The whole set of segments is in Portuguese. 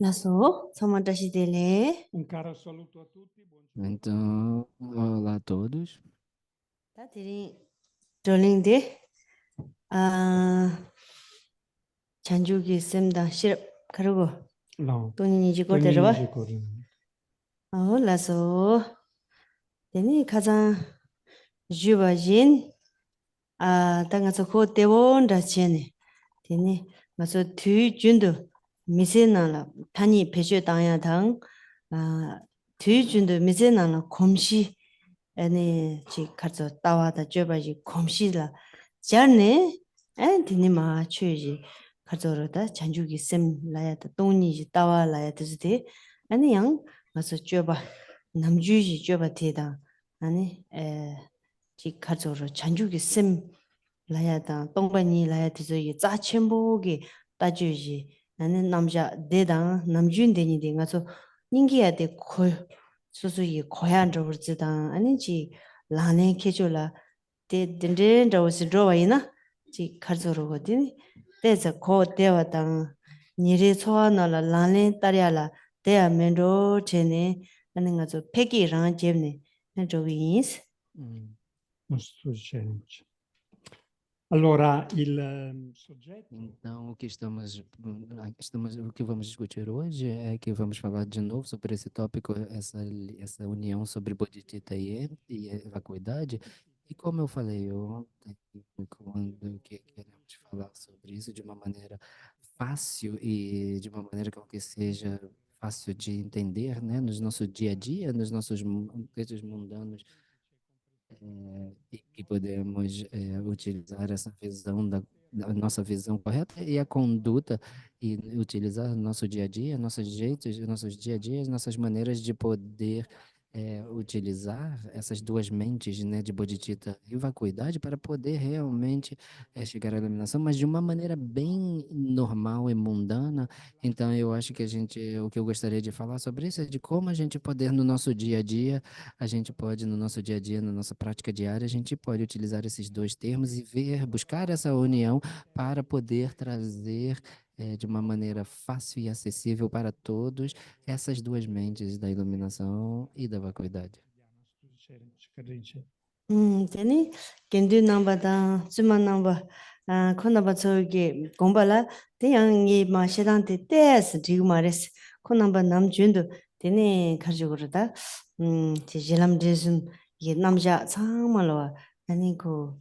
Naso, samadashi dele. Un caro saluto a tutti, buongiorno. Então, olá a todos. Ta diri rolling de chanju gi semda shirap karugo. No, Toni ji ko Tonini derwa. Jikori. Laso. Deni kazan juba jin ta ngaso ko tewon da chene. Deni ngaso tu jundu mise na la tani peje dangya dang tu jundu mise na la komshi 아니 지 가서 따와다 줘봐지 검시라 잘네 에 디니마 취지 가져로다 잔주기 셈 라야다 돈이지 따와라야 되지 아니 양 가서 줘봐 남주지 줘봐 대다 아니 에지 가져로 잔주기 셈 라야다 똥바니 라야 되지 이 짜첨보기 따주지 나는 남자 대다 남준데니 가서 닝기야 돼 수수이 고향 저버지다 아니지 라네 케줄라 데 딘딘 저스 드로와이나 지 카르조로거든 데서 고 데와당 니리 소아나라 라네 따리알라 데아 멘로 제네 하는 거죠 패기랑 제네 저기스 Hum. Non sto dicendo. Allora, il soggetto Então, o que vamos discutir hoje é que vamos falar de novo sobre esse tópico, essa união sobre Bodhicitta e vacuidade. E como eu falei ontem, quando queremos falar sobre isso de uma maneira fácil e de uma maneira que seja fácil de entender, né, no nosso dia a dia, nos nossos textos mundanos, e podemos utilizar essa visão da nossa visão correta e a conduta e utilizar no nosso dia a dia, nossos jeitos, nossos dia a dia, nossas maneiras de poder utilizar essas duas mentes, né, de bodhicitta e vacuidade para poder realmente chegar à iluminação, mas de uma maneira bem normal e mundana. Então, eu acho que o que eu gostaria de falar sobre isso é de como a gente poder no nosso dia a dia a gente pode, no nosso dia a dia, na nossa prática diária, a gente pode utilizar esses dois termos e buscar essa união para poder trazer de uma maneira fácil e acessível para todos essas duas mentes da iluminação e da vacuidade. non sto dicendo, Scarrinci. 되니 겐디 넘버다 주마 넘버 코나바 저기 공발라 대양이 마시단테 때스 지금 말했어 코나바 남준도 되니 가지고 그러다 지질람 제좀 이게 남자 상말로 아니 그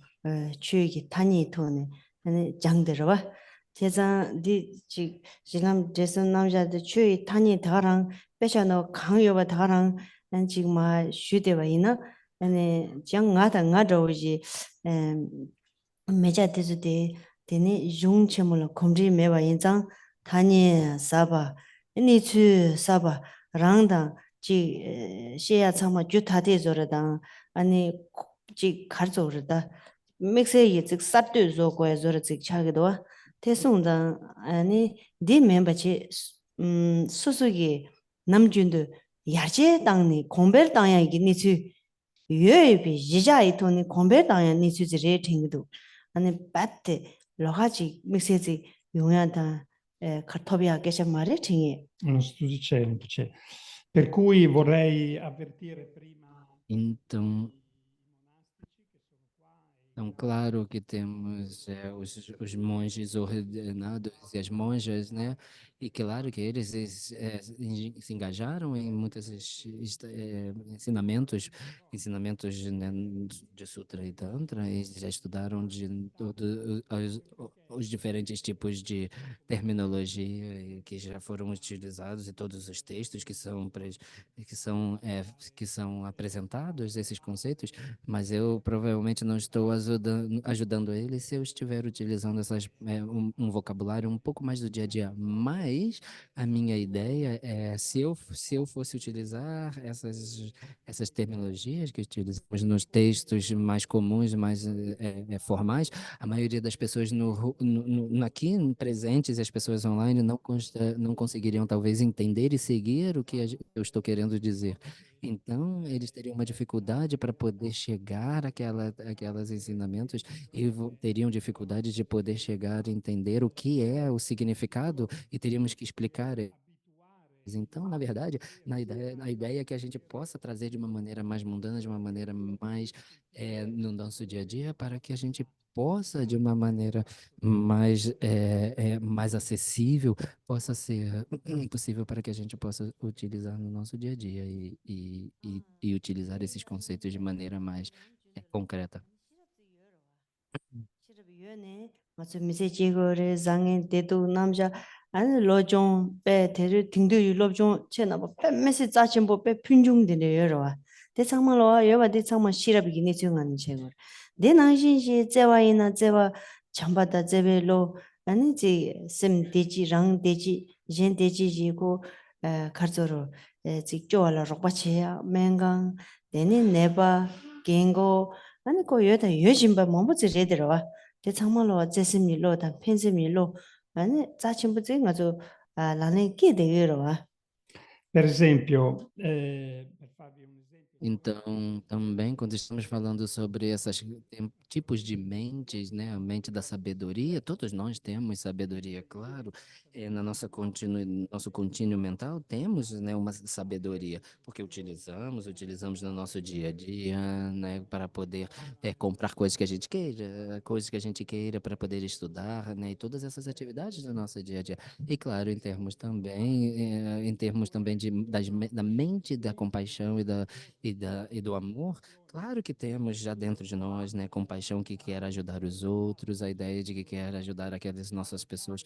주의기 단위 돈에 아니 장들어 봐 제자 지 질람 제선 남자들 주의 단위 다랑 빼셔너 강요가 다랑 난 지금 말 쉬대와 있나 아니 장가다 가져오지 메자데즈데 데니 용체물 검리 매와 인장 다니 사바 니츠 사바 랑다 지 시야 참마 주타데 저러다 아니 지 가져오르다 믹스에 즉 삽도 조고에 저러 즉 차기도 대송다 아니 디 멤버지 수수기 남준도 야제 당니 공벨 당야 이게 니츠 유에비 지자이 돈이 공배 당야 니수지 레이팅도 아니 바트 로하지 믹세지 용야다 카토비아 계셔 말이 팅이 Non sto dicendo. Cioè. Per cui vorrei avvertire prima Então, i monastici che sono qua então, claro que temos os monges ordenados e as monjas, né? E claro que eles se engajaram em muitos ensinamentos, né, de Sutra e Tantra, e já estudaram de todos os diferentes tipos de terminologia que já foram utilizados em todos os textos que são apresentados, esses conceitos, mas eu provavelmente não estou ajudando ele se eu estiver utilizando um vocabulário um pouco mais do dia a dia. Mas a minha ideia é, se eu fosse utilizar essas terminologias que utilizamos nos textos mais comuns, mais formais, a maioria das pessoas aqui presentes, as pessoas online, não conseguiriam talvez entender e seguir o que eu estou querendo dizer. Então, eles teriam uma dificuldade para poder chegar àquelas ensinamentos e teriam dificuldade de poder chegar a entender o que é o significado e teríamos que explicar Então, na verdade, a ideia é que a gente possa trazer de uma maneira mais mundana, de uma maneira mais no nosso dia a dia, para que a gente possa, de uma maneira mais acessível, possa ser possível para que a gente possa utilizar no nosso dia a dia e utilizar esses conceitos de maneira mais concreta. 시럽이요네. 맞아 미세지거래 장에 대도 남자 아니 로종 빼 대를 등도 로종 채나 뭐 빼메시 짜침보 빼 핀중되네 여러와. 대상말로 여와 대상만 시럽이니 정하는 제거. 내 당신시 제와이나 제와 전바다 제벨로 아니지 심 대지랑 대지 젠 대지지고 가르조로 직조알라 록바치야 맹강 내니 네바 겐고 아니 그 여다 여진바 뭐부지 레더와 대창말로 제심일로 다 펜심일로 아니 짜침부지 가서 나는 게 되어와. Per esempio, per farvi un esempio, Então, também, quando estamos falando sobre esses tipos de mentes, né, a mente da sabedoria, todos nós temos sabedoria, claro, na nosso contínuo mental temos, né, uma sabedoria, porque utilizamos no nosso dia a dia, né, para poder comprar coisas que a gente queira para poder estudar, né, e todas essas atividades do nosso dia a dia. E claro, em termos também da mente da compaixão e do amor, claro que temos já dentro de nós, né, compaixão que quer ajudar os outros, a ideia de que quer ajudar aquelas nossas pessoas,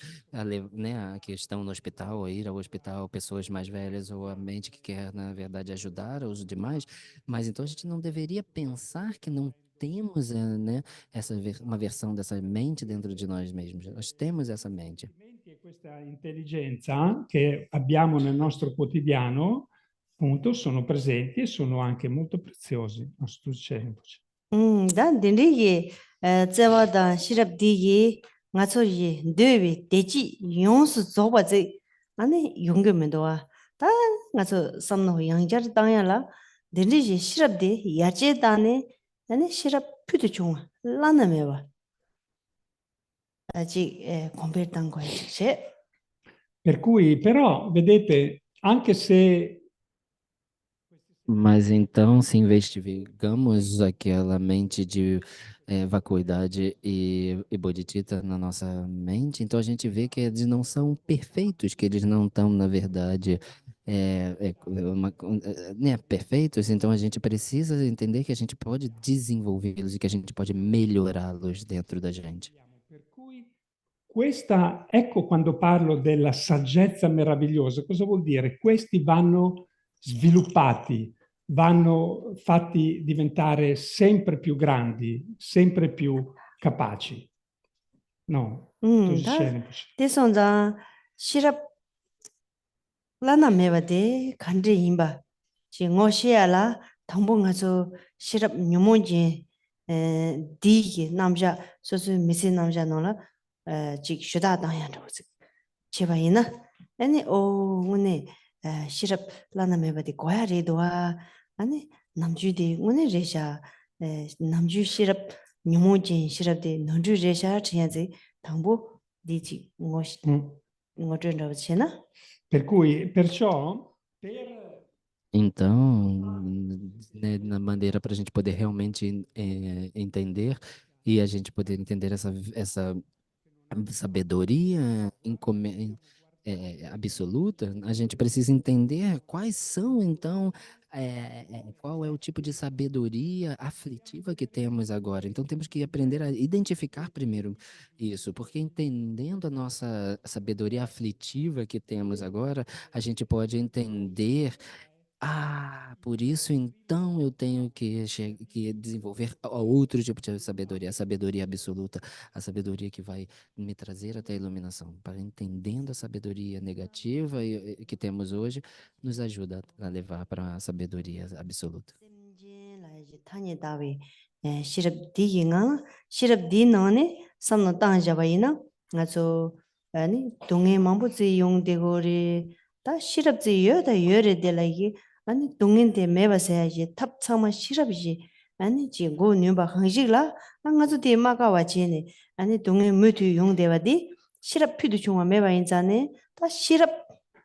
né, que estão no hospital, a ir ao hospital, pessoas mais velhas, ou a mente que quer, na verdade, ajudar os demais, mas então a gente não deveria pensar que não temos, né, uma versão dessa mente dentro de nós mesmos. Nós temos essa mente. e questa intelligenza che abbiamo nel nostro quotidiano, appunto, sono presenti e sono anche molto preziosi. 다 딘리게 제와다 시럽디기 나초이 드비 대지 용수 조바지 아니 용금면도와 다 나초 삼노 양자르 땅야라 딘리게 시럽디 야제다네 아니 시럽 퓨드 중 라나메와 아직 컴페르단 거지. Per cui, però, vedete, anche se Mas então, se investigamos aquela mente de vacuidade e bodhicitta na nossa mente, então a gente vê que eles não são perfeitos, que eles não estão, na verdade, né, perfeitos, então a gente precisa entender que a gente pode desenvolvê-los e que a gente pode melhorá-los dentro da gente. Per cui ecco quando parlo della saggezza meravigliosa, cosa vuol dire? Questi vanno sviluppati, vanno fatti diventare sempre più grandi, sempre più capaci. No, 대선자 시럽 라나메바데 간제 임바 징오시야라 당봉가서 시럽 뉴모지 디게 남자 소소 미세 남자 노라 직 슈다 당야로지 제바이나 아니 오네 시럽 라나메바데 고야리도와 아니 남주디 오네 레샤 남주 시럽 뉴모지 시럽데 남주 레샤 지야지 당보 디지 ngo시 ngo전로치나 Per cui, perciò, Então, né, na maneira para a gente poder realmente entender e a gente poder entender essa sabedoria absoluta, a gente precisa entender quais são, então, qual é o tipo de sabedoria aflitiva que temos agora. Então, temos que aprender a identificar primeiro isso, porque entendendo a nossa sabedoria aflitiva que temos agora, a gente pode entender. Por isso então eu tenho que desenvolver outro tipo de sabedoria, a sabedoria absoluta, a sabedoria que vai me trazer até a iluminação. Para entendendo a sabedoria negativa que temos hoje, nos ajuda a levar para a sabedoria absoluta. 다 시럽지 여다 여래 될라기 아니 동인데 매바세야지 탑 참아 시럽이지 아니 지고 뉴바 항식라 안가서 대마가 와지네 아니 동에 무투 용대바디 시럽 피도 중앙 매바인자네 다 시럽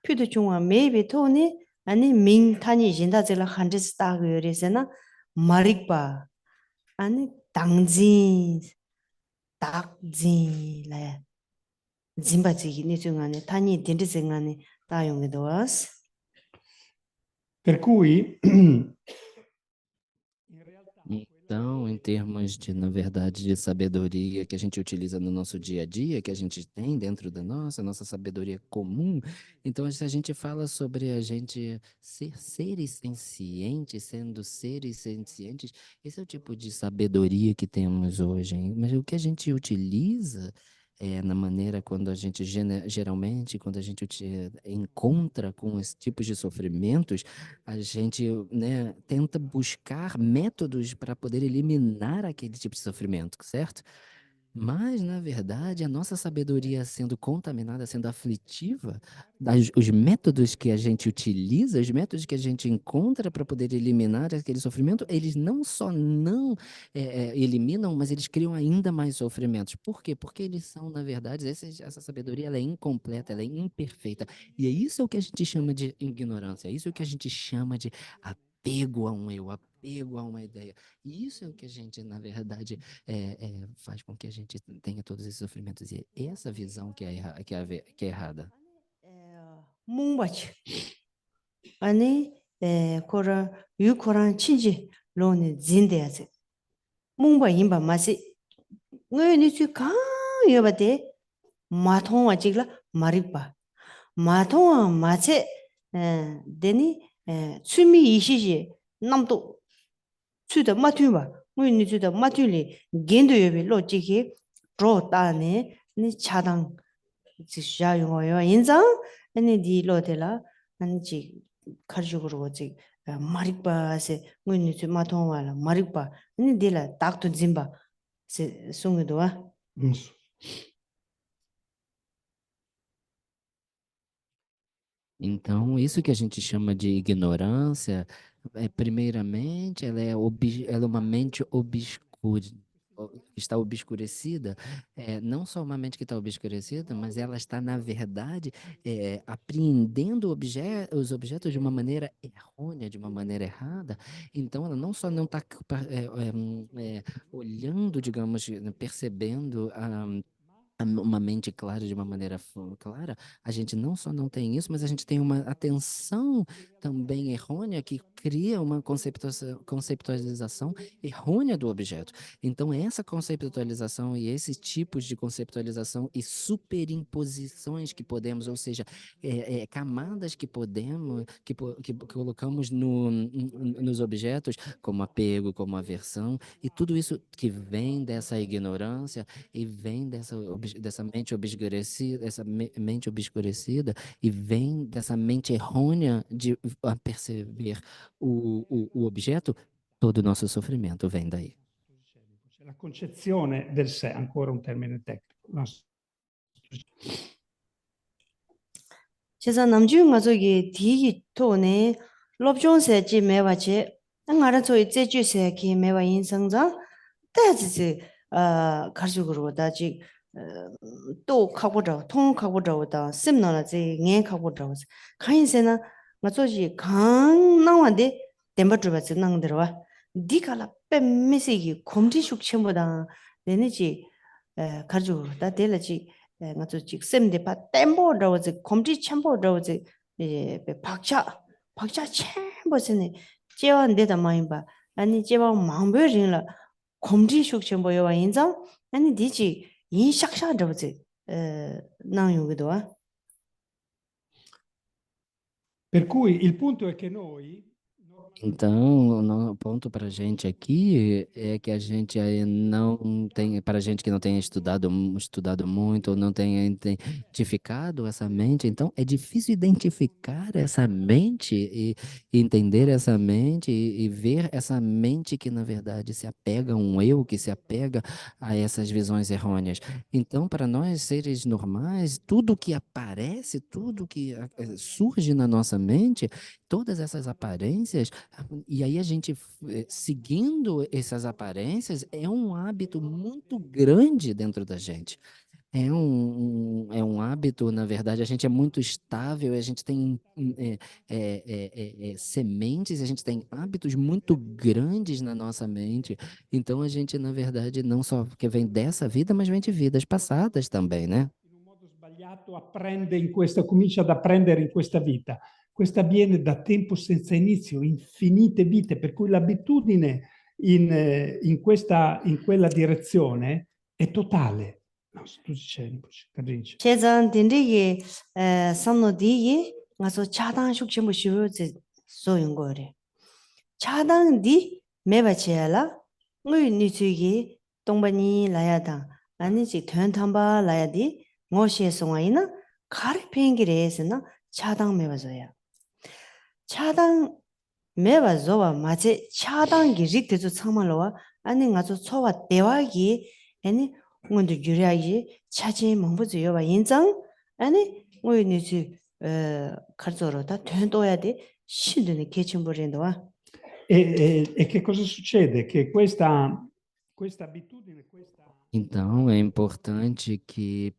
피도 중앙 매비 토니 아니 민타니 진다젤라 한지스타 그래서나 마릭바 아니 당진 딱진래 짐바지 니중안에 타니 딘디생안에 다용에도 왔어. Per cui, in realtà, Então, em termos de, na verdade, de sabedoria que a gente utiliza no nosso dia a dia, que a gente tem dentro da nossa sabedoria comum, então se a gente fala sobre a gente ser seres sencientes, sendo seres sencientes, esse é o tipo de sabedoria que temos hoje, hein? Mas o que a gente utiliza na maneira quando a gente, geralmente, quando a gente encontra com esse tipo de sofrimentos, a gente, né, tenta buscar métodos para poder eliminar aquele tipo de sofrimento, certo? Mas, na verdade, a nossa sabedoria sendo contaminada, sendo aflitiva, os métodos que a gente utiliza, os métodos que a gente encontra para poder eliminar aquele sofrimento, eles não só não eliminam, mas eles criam ainda mais sofrimentos. Por quê? Porque eles são, na verdade, essa sabedoria ela é incompleta, ela é imperfeita. E é isso que a gente chama de ignorância, é isso que a gente chama de apego a um eu, apego a uma ideia. E isso é o que a gente, na verdade, faz com que a gente tenha todos esses sofrimentos. E é essa visão que é errada. 몽바치 아니 코라 유코란 친지 로네 진데야지 몽바 임바 마시 너니 쥐카 여바데 마통와 지글라 마리바 마통와 마체 데니 취미 이시지 남도 취다 마투바 너니 취다 마투리 겐도 여비 로지기 로다네 니 차당 지샤요요 인자 아니 디로텔라 아니지 카르주고로 오지 마릭바세 뭐니지 마통와라 마릭바 아니 딜라 딱도 짐바 세 송도와 Isso. Então, isso que a gente chama de ignorância, primeiramente, ela é uma mente que está obscurecida, não só uma mente que está obscurecida, mas ela está, na verdade, apreendendo os objetos de uma maneira errônea, de uma maneira errada. Então, ela não só não está olhando, digamos, percebendo uma mente clara de uma maneira clara, a gente não só não tem isso, mas a gente tem uma atenção também errônea que cria uma conceptualização errônea do objeto. Então, essa conceptualização e esses tipos de conceptualização e superimposições que podemos, ou seja, camadas que podemos, que colocamos nos objetos, como apego, como aversão, e tudo isso que vem dessa ignorância e vem dessa mente obscurecida e vem dessa mente errônea de perceber o objeto, todo o nosso sofrimento vem daí. C'è la concezione del sé, ancora un termine tecnico. 제가 남주가 저기 디기 토네 롭존세 지 매와체 나라 저기 제주세 기 매와 인성자 다지 가지고로 다지 또 가보자 통 가보자다 심나라 제 가보자 가인세나 맞저지 강 나와데 덴버트바스 năng 들어와 디가라 뺨미시기 곰지숙 첨보다 내내지 가지고 다 될지 맞저지 셈데 바 템보라고지 곰지 첨보라고지 박차 첨보스네 제완데다 마인바 아니 제와 망베링라 곰지숙 첨보여와 인자 아니 디지 인샥샤라고지 năng Per cui il punto è che noi Então, o ponto para a gente aqui é que a gente não tem, para a gente que não tenha estudado muito, ou não tenha identificado essa mente, então é difícil identificar essa mente e entender essa mente e ver essa mente que, na verdade, se apega a um eu, que se apega a essas visões errôneas. Então, para nós, seres normais, tudo que aparece, tudo que surge na nossa mente, todas essas aparências, e aí a gente, seguindo essas aparências, é um hábito muito grande dentro da gente. é um hábito, na verdade, a gente é muito estável, a gente tem sementes, a gente tem hábitos muito grandes na nossa mente. Então a gente, na verdade, não só que vem dessa vida, mas vem de vidas passadas também, né? In un modo sbagliato comincia ad apprendere in questa vita. Questa avviene da tempo senza inizio, infinite vite, per cui l'abitudine in quella direzione è totale. No, sto dicendo, Carinci. Chezan dindigi samno digi ngaso chadang shukchimbo shivu zi so yungore. Chadang di meba cheyala ngui nitsugi tongba ni laya dang ani zi tuan tamba laya di ngo she songa ina kari pengi reese na chadang meba zoya. Chadang meba zowa maze chadang gi rik dezu tsangma lowa ani ngaso chowa dewa gi ani ngundu gyuryaagi chachi mongbu zuyo wa yinzang ani ngui nizu karzoro da tuan doya di shindu ni kechimbo rindu wa. E che cosa succede? Che questa abitudine, Então, é importante que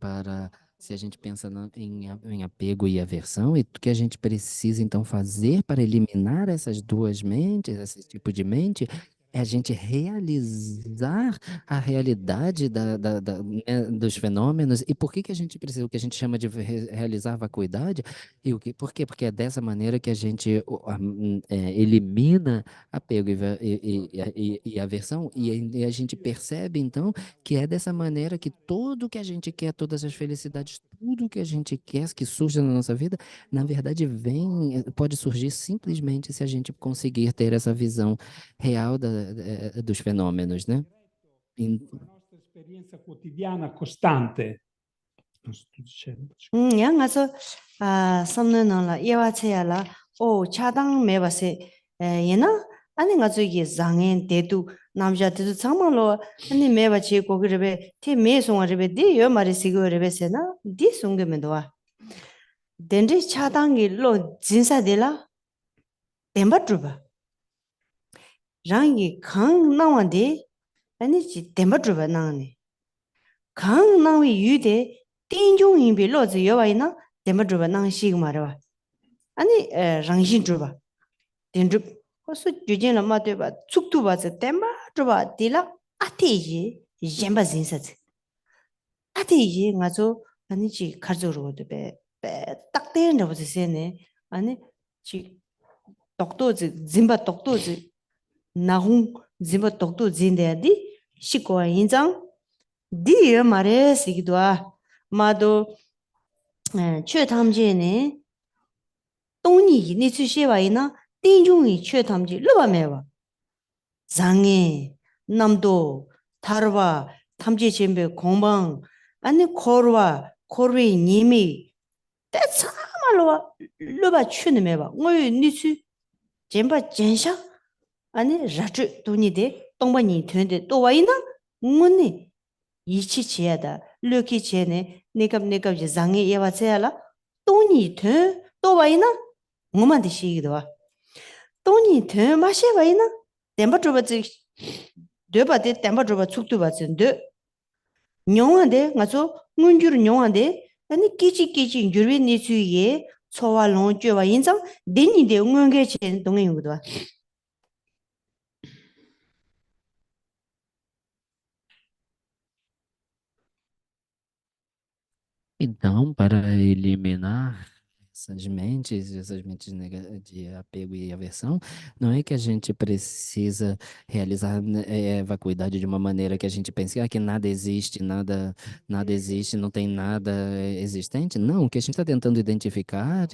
se a gente pensa em apego e aversão, e o que a gente precisa então fazer para eliminar essas duas mentes, esse tipo de mente, é a gente realizar a realidade né, dos fenômenos. E por que que a gente precisa, o que a gente chama de realizar vacuidade? Por quê? Porque é dessa maneira que a gente elimina apego e aversão, e a gente percebe então que é dessa maneira que tudo que a gente quer, todas as felicidades, tudo que a gente quer que surja na nossa vida, na verdade pode surgir simplesmente se a gente conseguir ter essa visão real dos fenômenos, né? la nostra esperienza quotidiana costante. Non sto dicendo. Ya ngaso samno nangla yewa cheya la o chadang meba se yena ani ngaso ye zangen dedu namja dedu tsangma lo ani meba che kogi rebe te me songa rebe di yo mari sigo rebe se na di songe mendo wa. Dendri chadang gi lo jinsa de la temba druba. Rangi kang nangwa de ani chi temba druba nangani. Kang nangwi yu de 띵종 인비 로즈 여와이나 데마드바 낭시그 말아 아니 랑신 주바 덴드 호수 주진라 마데바 축투바즈 데마드바 딜라 아티지 젬바 진사즈 아티지 ngazo 아니지 가르조로도 베 딱대는 버스세네 아니 지 독도즈 짐바 독도즈 나홍 짐바 독도 진데야디 시코와 인장 디여 말에 시기도아 마도 최탐지네 동니 니츠시와이나 띵중이 최탐지 르바메와 장에 남도 다르바 탐지 쳔베 공방 아니 코르와 코르이 님이 때참말로와 르바 추네메와 뭐 니츠 쳔바 젠샤 아니 라트 돈이데 동바니 되는데 또 와이나 뭐니 이치 지야다 르키 제네 네갑 장에 예와세야라 돈이 돼또 와이나 뭐만 드시기도 와 돈이 돼 마셔 와이나 템버트버지 되바데 템버트버 축도 받는데 뇽한데 가서 문주를 뇽한데 아니 끼지 줄비 니수에 초와 롱주와 인상 데니데 응응게 제 동행이거든 와 Então, para eliminar essas mentes de apego e aversão, não é que a gente precisa realizar vacuidade de uma maneira que a gente pense que nada existe, nada existe, não tem nada existente. Não, o que a gente está tentando identificar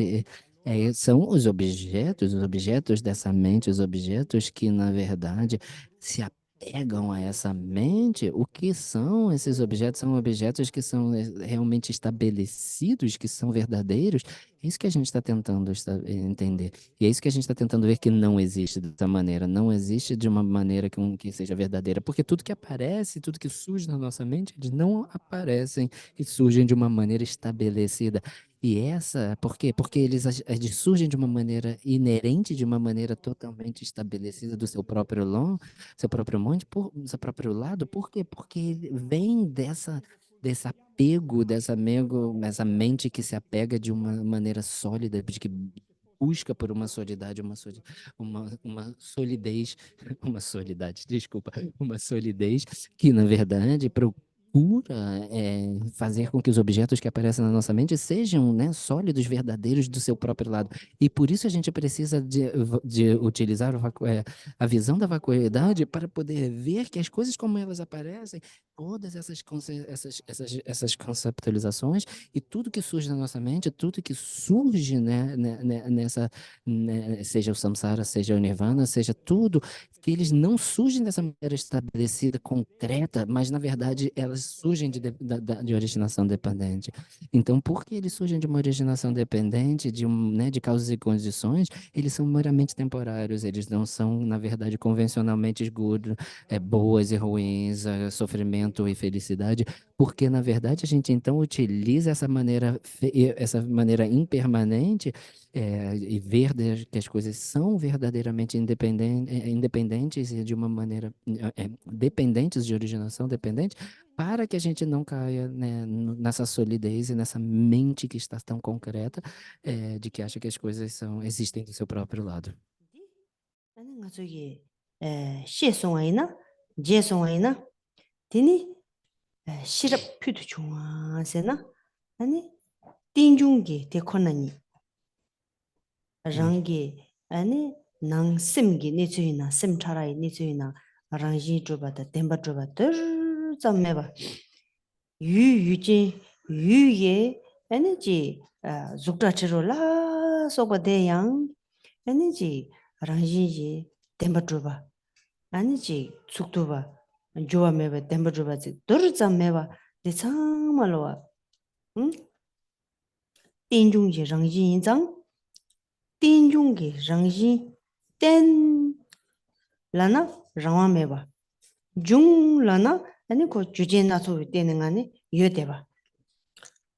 são os objetos dessa mente, os objetos que, na verdade, se apegam a essa mente. O que são esses objetos? São objetos que são realmente estabelecidos, que são verdadeiros. É isso que a gente está tentando entender. E é isso que a gente está tentando ver que não existe dessa maneira. Não existe de uma maneira que seja verdadeira. Porque tudo que aparece, tudo que surge na nossa mente, eles não aparecem e surgem de uma maneira estabelecida. E por quê? Porque eles surgem de uma maneira inerente, de uma maneira totalmente estabelecida do seu próprio monte, seu próprio lado. Por quê? Porque vem desse apego, dessa mente que se apega de uma maneira sólida, de que busca por uma solidade, uma solidez, uma solidade, desculpa, uma solidez que, na verdade, procura fazer com que os objetos que aparecem na nossa mente sejam, né, sólidos, verdadeiros do seu próprio lado. E por isso a gente precisa de utilizar a visão da vacuidade para poder ver que as coisas como elas aparecem, todas essas conceptualizações e tudo que surge na nossa mente, tudo que surge, seja o samsara, seja o nirvana, seja tudo, que eles não surgem dessa maneira estabelecida, concreta, mas na verdade elas surgem de originação dependente. Então, por que eles surgem de uma originação dependente, de causas e condições, eles são meramente temporários, eles não são, na verdade, convencionalmente good, boas e ruins, sofrimento e felicidade, porque, na verdade, a gente então utiliza essa maneira impermanente e ver que as coisas são verdadeiramente independentes e de uma maneira dependentes de originação dependente, para que a gente não caia, né, nessa solidez e nessa mente que está tão concreta, de que acha que as coisas existem do seu próprio lado. 아니 nga 저기 시송아이나 제송아이나 디니 시럽 퓨드 중아세나 아니 띵중기 데코나니 랑기 아니 낭심기 니주이나 심차라이 니주이나 랑지 주바다 덴바 주바다 잠메바 유유지 유예 에너지 죽다치로라 소바데양 에너지 랑지지 덴바 주바 아니지 죽도바 조아메바 덴바 주바지 더르잠메바 데창말로와 응 띵중지 랑지 인장 띵중기 랑지 땐 라나 랑와메바 중 라나 아니 고 주제나소 되는 안에 여대바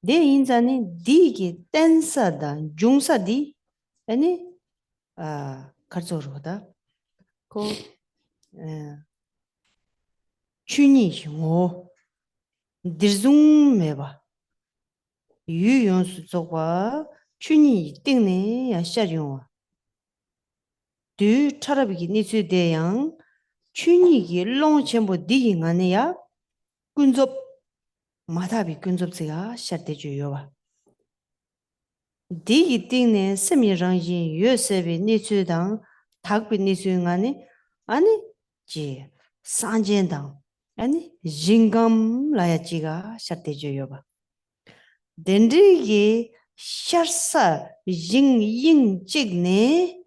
내 인자니 디기 댄사다 중사디 아니 가르쳐로다 고 추니 뭐 들중메바 유연수 쪽과 추니 띵네 야샤용 두 차라비기 니스대양 추니기 롱첨부 디긴 안에야 군접 마다비 군접제가 샤대주요와 디기 띵네 세미랑진 요세비 니스당 탁비 니스응안에 아니 지 산젠당 아니 징감 라야지가 샤대주요와 덴디기 샤사 징잉 찍네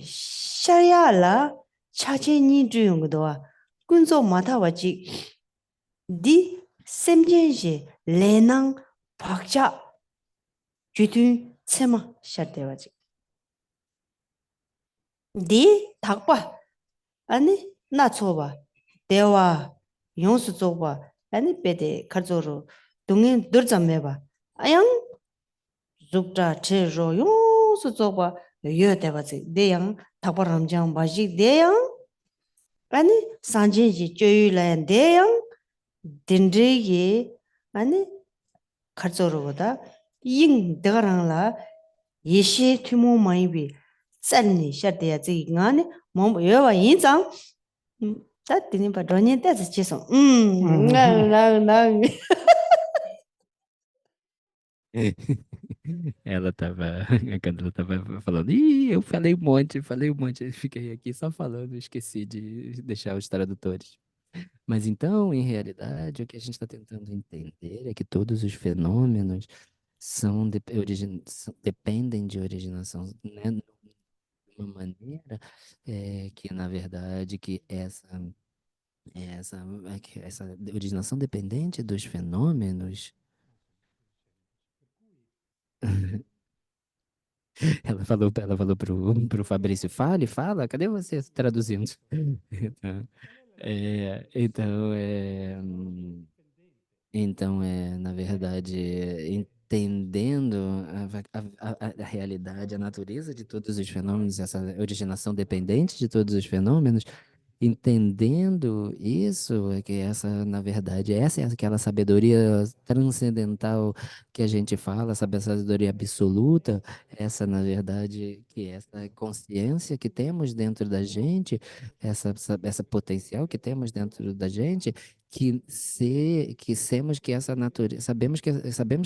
샤야라 차체니 주용도와 군조 마타와지 디 셈젠지 레낭 박자 주둔 체마 샤데와지 디 닭바 아니 나초바 대와 용수 쪽바 아니 베데 가조로 동행 들잠매바 아양 죽다 제로 용수 쪽바 여대바지 대양 닭바람장 바지 대양 아니 산진지 쪼유란 대양 딘드기 아니 가조로보다 잉 더랑라 예시 투모 마이비 짠니 샤데야지 인간이 뭐 여와 인장 다 드님 바 돈이 때서 지송 나나 A Cândida tava falando, eu falei um monte, fiquei aqui só falando, esqueci de deixar os tradutores. Mas então, em realidade, o que a gente está tentando entender é que todos os fenômenos dependem de originação, né? De uma maneira que, na verdade, que essa originação dependente dos fenômenos. Ela falou pro Fabrício, fala, cadê você traduzindo? Então, na verdade, entendendo a realidade, a natureza de todos os fenômenos, essa originação dependente de todos os fenômenos, entendendo isso, é que essa, na verdade, essa é aquela sabedoria transcendental que a gente fala, sabe, a sabedoria absoluta, essa, na verdade, que é essa consciência que temos dentro da gente, essa potencial que temos dentro da gente, que semos que essa natureza, sabemos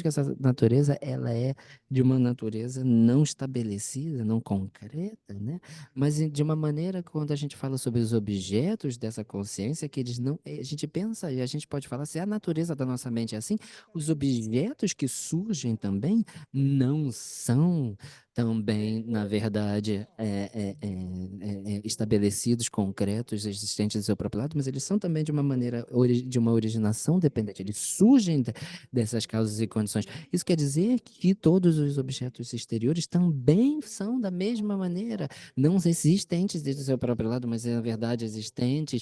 que essa natureza ela é de uma natureza não estabelecida, não concreta, né? Mas de uma maneira, quando a gente fala sobre os objetos dessa consciência, que eles não, a gente pensa e a gente pode falar, se a natureza da nossa mente é assim, os objetos que surgem também não são também, na verdade, estabelecidos, concretos, existentes do seu próprio lado, mas eles são também de uma maneira, de uma originação dependente, eles surgem dessas causas e condições. Isso quer dizer que todos os objetos exteriores também são da mesma maneira, não existentes desde o seu próprio lado, mas na verdade existentes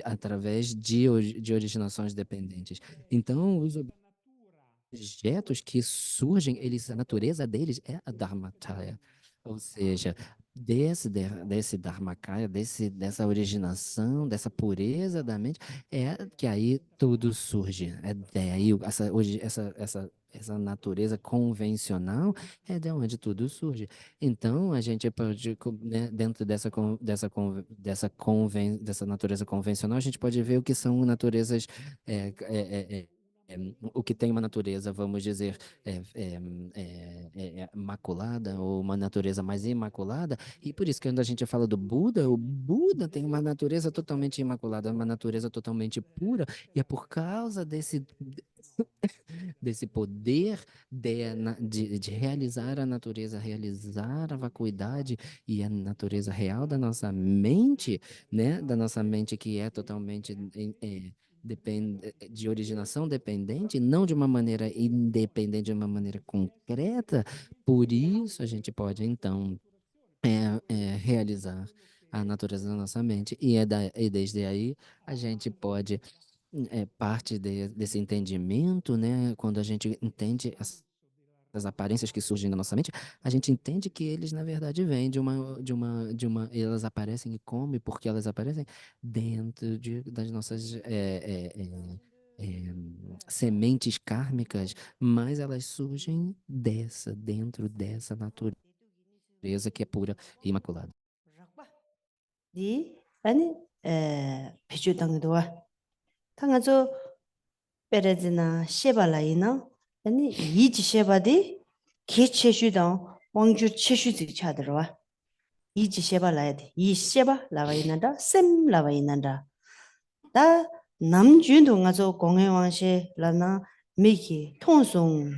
através de originações dependentes. Então, os objetos que surgem, a natureza deles é a Dharmakaya, ou seja, desse Dharmakaya, dessa originação, dessa pureza da mente, é que aí tudo surge. É daí essa natureza convencional é de onde tudo surge. Então, a gente pode, né, dentro dessa natureza convencional, a gente pode ver o que são naturezas é, é, é, o que tem uma natureza, vamos dizer, maculada, ou uma natureza mais imaculada, e por isso que quando a gente fala do Buda, o Buda tem uma natureza totalmente imaculada, uma natureza totalmente pura, e é por causa desse poder de realizar a natureza, realizar a vacuidade e a natureza real da nossa mente, né? Da nossa mente que é totalmente de originação dependente, não de uma maneira independente, de uma maneira concreta. Por isso a gente pode, então, realizar a natureza da nossa mente. E desde aí a gente pode parte desse entendimento, né? Quando a gente entende as aparências que surgem na nossa mente, a gente entende que eles, na verdade, vêm elas aparecem e como e por que elas aparecem dentro das nossas sementes kármicas, mas elas surgem dentro dessa natureza que é pura e imaculada. 디 아니 비주 당도와 당아저 베레즈나 셰발라이나 아니 이지 셰바디 개체슈당 왕주 체슈지 차들와 이지 셰발라야디 이 셰바 라바이나다 셈 라바이나다 다 남준도 가서 공회왕시 라나 미기 통송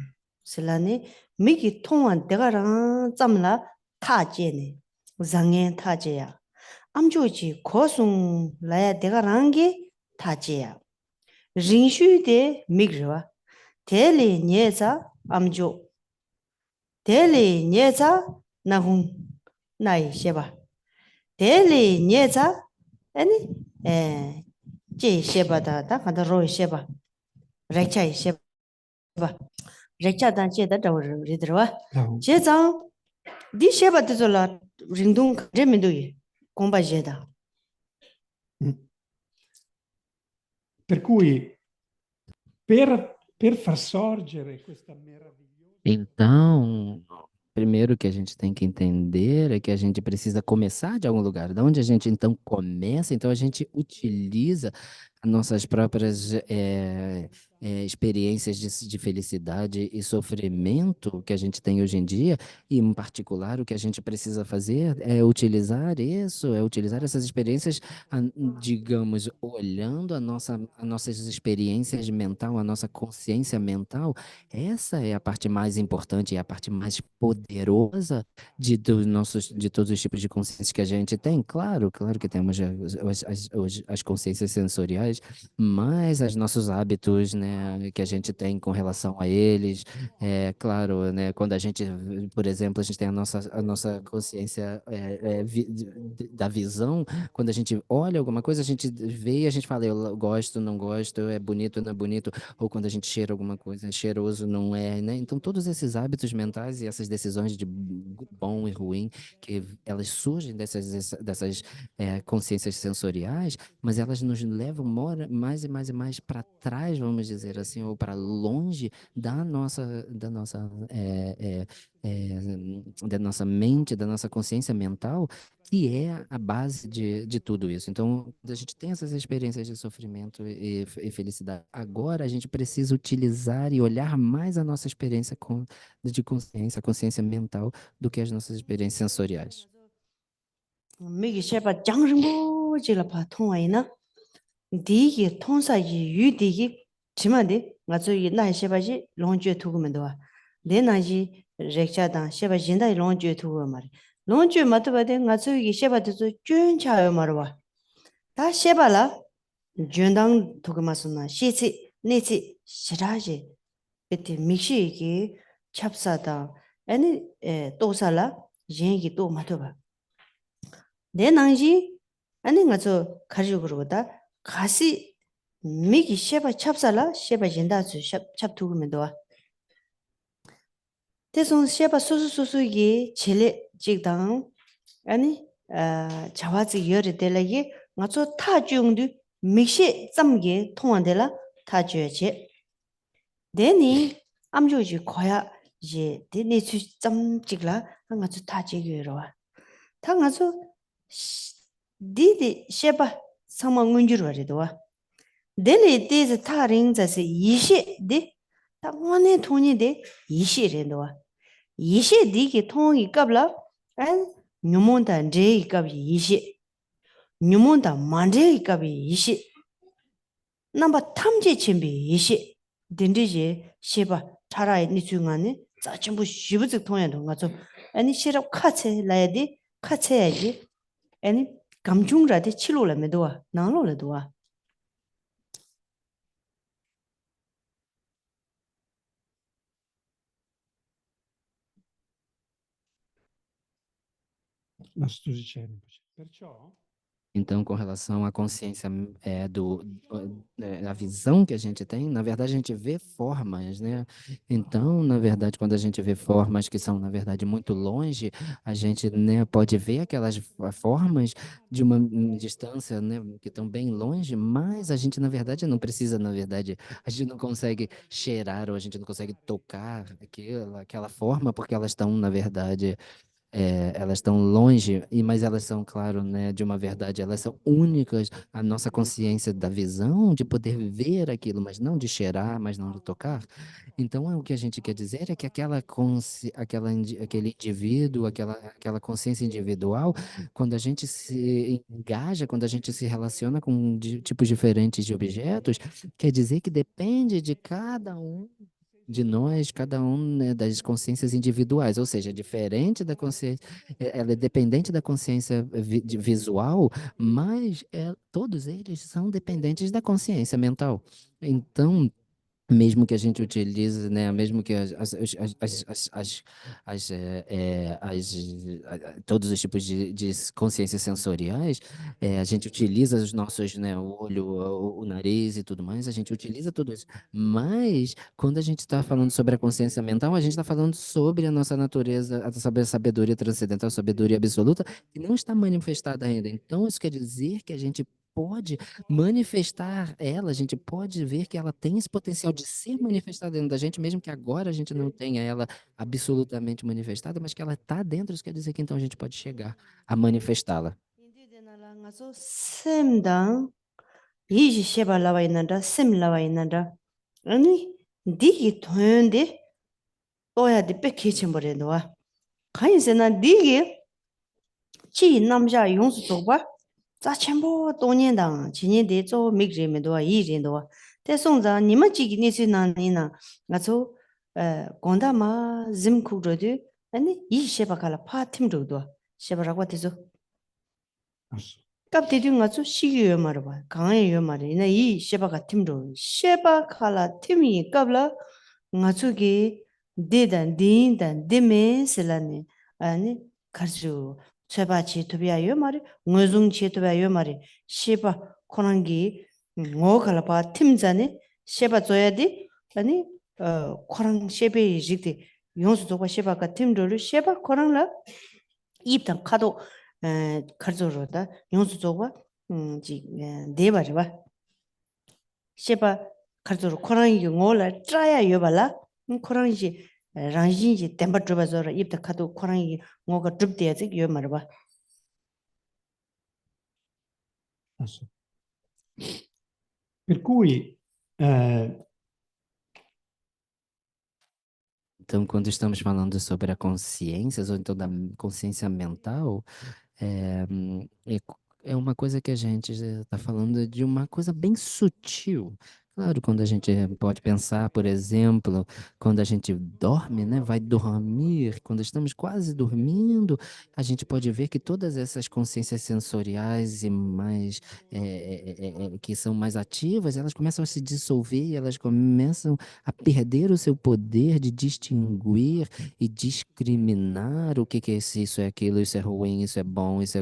슬라니 미기 통한 대가랑 짬라 타제네 우상에 타제야 암조지 고송 라야 대가랑게 타제야 rin슈데 미그와 델리 녜자 암조 델리 녜자 나훈 나이 셰바 델리 녜자 아니 제 셰바다다 간다 로이 셰바 렉차이 셰바 렉차단 제다 더르 리드와 제장 디 셰바드졸라 링동 제민도이 공바제다 Per cui, per far sorgere questa meravigliosa... Então, primeiro que a gente tem que entender é que a gente precisa começar de algum lugar. Da onde a gente então começa, então a gente utiliza as nossas próprias experiências de felicidade e sofrimento que a gente tem hoje em dia, e em particular o que a gente precisa fazer é utilizar isso, é utilizar essas experiências, digamos, olhando as nossas experiências mental, a nossa consciência mental. Essa é a parte mais importante, é a parte mais poderosa de todos os tipos de consciência que a gente tem. Claro que temos as consciências sensoriais, mas os nossos hábitos, né, né, que a gente tem com relação a eles. É claro, né, quando a gente, por exemplo, a gente tem a nossa consciência da visão, quando a gente olha alguma coisa, a gente vê e a gente fala, eu gosto, não gosto, é bonito, não é bonito, ou quando a gente cheira alguma coisa, é cheiroso, não é, né? Então, todos esses hábitos mentais e essas decisões de bom e ruim, que elas surgem dessas consciências sensoriais, mas elas nos levam mais e mais e mais para trás, vamos dizer assim, ou para longe da nossa mente, da nossa consciência mental, que é a base de tudo isso. Então, quando a gente tem essas experiências de sofrimento e felicidade, agora a gente precisa utilizar e olhar mais a nossa experiência de consciência, a consciência mental, do que as nossas experiências sensoriais. 미기 셰바 장릉고 지라파 통화이나 디기 통사지 유디기 지마데 맞저기 나 셰바지 롱주에 두고면도 와 내나지 렉차다 셰바 진다 롱주에 두고 말이 롱주에 맞도바데 맞저기 셰바도 준 차요 말와 다 셰바라 준당 두고마스나 시치 니치 시라지 그때 미시기 찹사다 아니 또살라 yengi 또 맞도바 내 낭지 아니 가서 가지고 그러다 가시 미기 셰바 찹살라 셰바 진다주 찹 두고면도 와 대송 셰바 소소소소기 젤레 직당 아니 자와지 열이 될라기 가서 타중도 미시 짬게 통한데라 타주지 내니 암조지 거야 이제 내니 짬직라 가서 타지기로 와 당가서 디디 셰바 상망문주로리도와 델리 데즈 타링자세 이시 디 타원에 돈이데 이시레도와 이시 디기 통이 갑라 안 뉴몬다 제이 갑이 이시 뉴몬다 만제이 갑이 이시 넘버 탐지 침비 이시 딘디지 셰바 차라이 니중간에 자전부 쉬부적 통해도 가서 아니 시럽 카체 라야디 카체야지 아니 감중라데 치료를 메도와 나로래도와 La sto dicendo. Perciò Então, com relação à consciência a visão que a gente tem, na verdade a gente vê formas, né? Então, na verdade, quando a gente vê formas que são, na verdade, muito longe, a gente, né, pode ver aquelas formas de uma distância, né, que estão bem longe, mas a gente, na verdade, não precisa, na verdade, a gente não consegue cheirar ou a gente não consegue tocar aquela forma, porque elas estão, na verdade, elas estão longe, mas elas são, claro, né, de uma verdade, elas são únicas, a nossa consciência da visão, de poder ver aquilo, mas não de cheirar, mas não de tocar. Então, o que a gente quer dizer é que aquele indivíduo, aquela consciência individual, quando a gente se engaja, quando a gente se relaciona com tipos diferentes de objetos, quer dizer que depende de cada um de nós, cada um, né, das consciências individuais, ou seja, diferente da consciência, ela é dependente da consciência visual, mas todos eles são dependentes da consciência mental. Então, mesmo que a gente utilize, né, mesmo que todos os tipos de consciências sensoriais, a gente utiliza os nossos, né, o olho, o nariz e tudo mais, a gente utiliza tudo isso. Mas, quando a gente está falando sobre a consciência mental, a gente está falando sobre a nossa natureza, sobre a sabedoria transcendental, a sabedoria absoluta, que não está manifestada ainda. Então, isso quer dizer que a gente pode manifestar ela, a gente pode ver que ela tem esse potencial de ser manifestada dentro da gente, mesmo que agora a gente não tenha ela absolutamente manifestada, mas que ela está dentro, isso quer dizer que então a gente pode chegar a manifestá-la. 셈당 이지 셰바 라와 있는다 셈 라와 있는다 아니 디기 토연데 또야데 뺏기지 버려도와 가인세나 디기 치 남자 용수 쪽봐 자 전부 돈년당 지년대 저 미그리면도 이진도 대송자 니만 지기 니스나니나 가서 건다마 짐쿠르드 아니 이 셰바칼라 파팀도도 셰바라고 되죠 갑디디 가서 시기요 말아 봐. 강해요 말아. 이 셰바가 팀도 셰바 칼라 팀이 갑라 가서기 데단 딘단 데메슬라네 아니 가서 셰바치 토비아요 말이 응어중치 토비아요 말이 셰바 코랑기 뭐 칼라바 팀자네 셰바 줘야디 아니 코랑 셰베 지디 용수도가 셰바가 팀도를 셰바 코랑라 입당 카도 가르쳐로다 용수조가 지 대바지바 셰바 가르쳐로 코랑이 ngol라 짜야 여발라 코랑이 랑진지 템바 줘봐서 입당 카도 코랑이 ngo가 줍대야지 여 말봐 Adesso. Per cui Então, quando estamos falando sobre a consciência, ou então da consciência mental, é, é uma coisa que a gente está falando de uma coisa bem sutil. Claro, quando a gente pode pensar, por exemplo, quando a gente dorme, né, vai dormir, quando estamos quase dormindo, a gente pode ver que todas essas consciências sensoriais e mais que são mais ativas, elas começam a se dissolver, elas começam a perder o seu poder de distinguir e discriminar o que que é isso é aquilo, isso é ruim, isso é bom, isso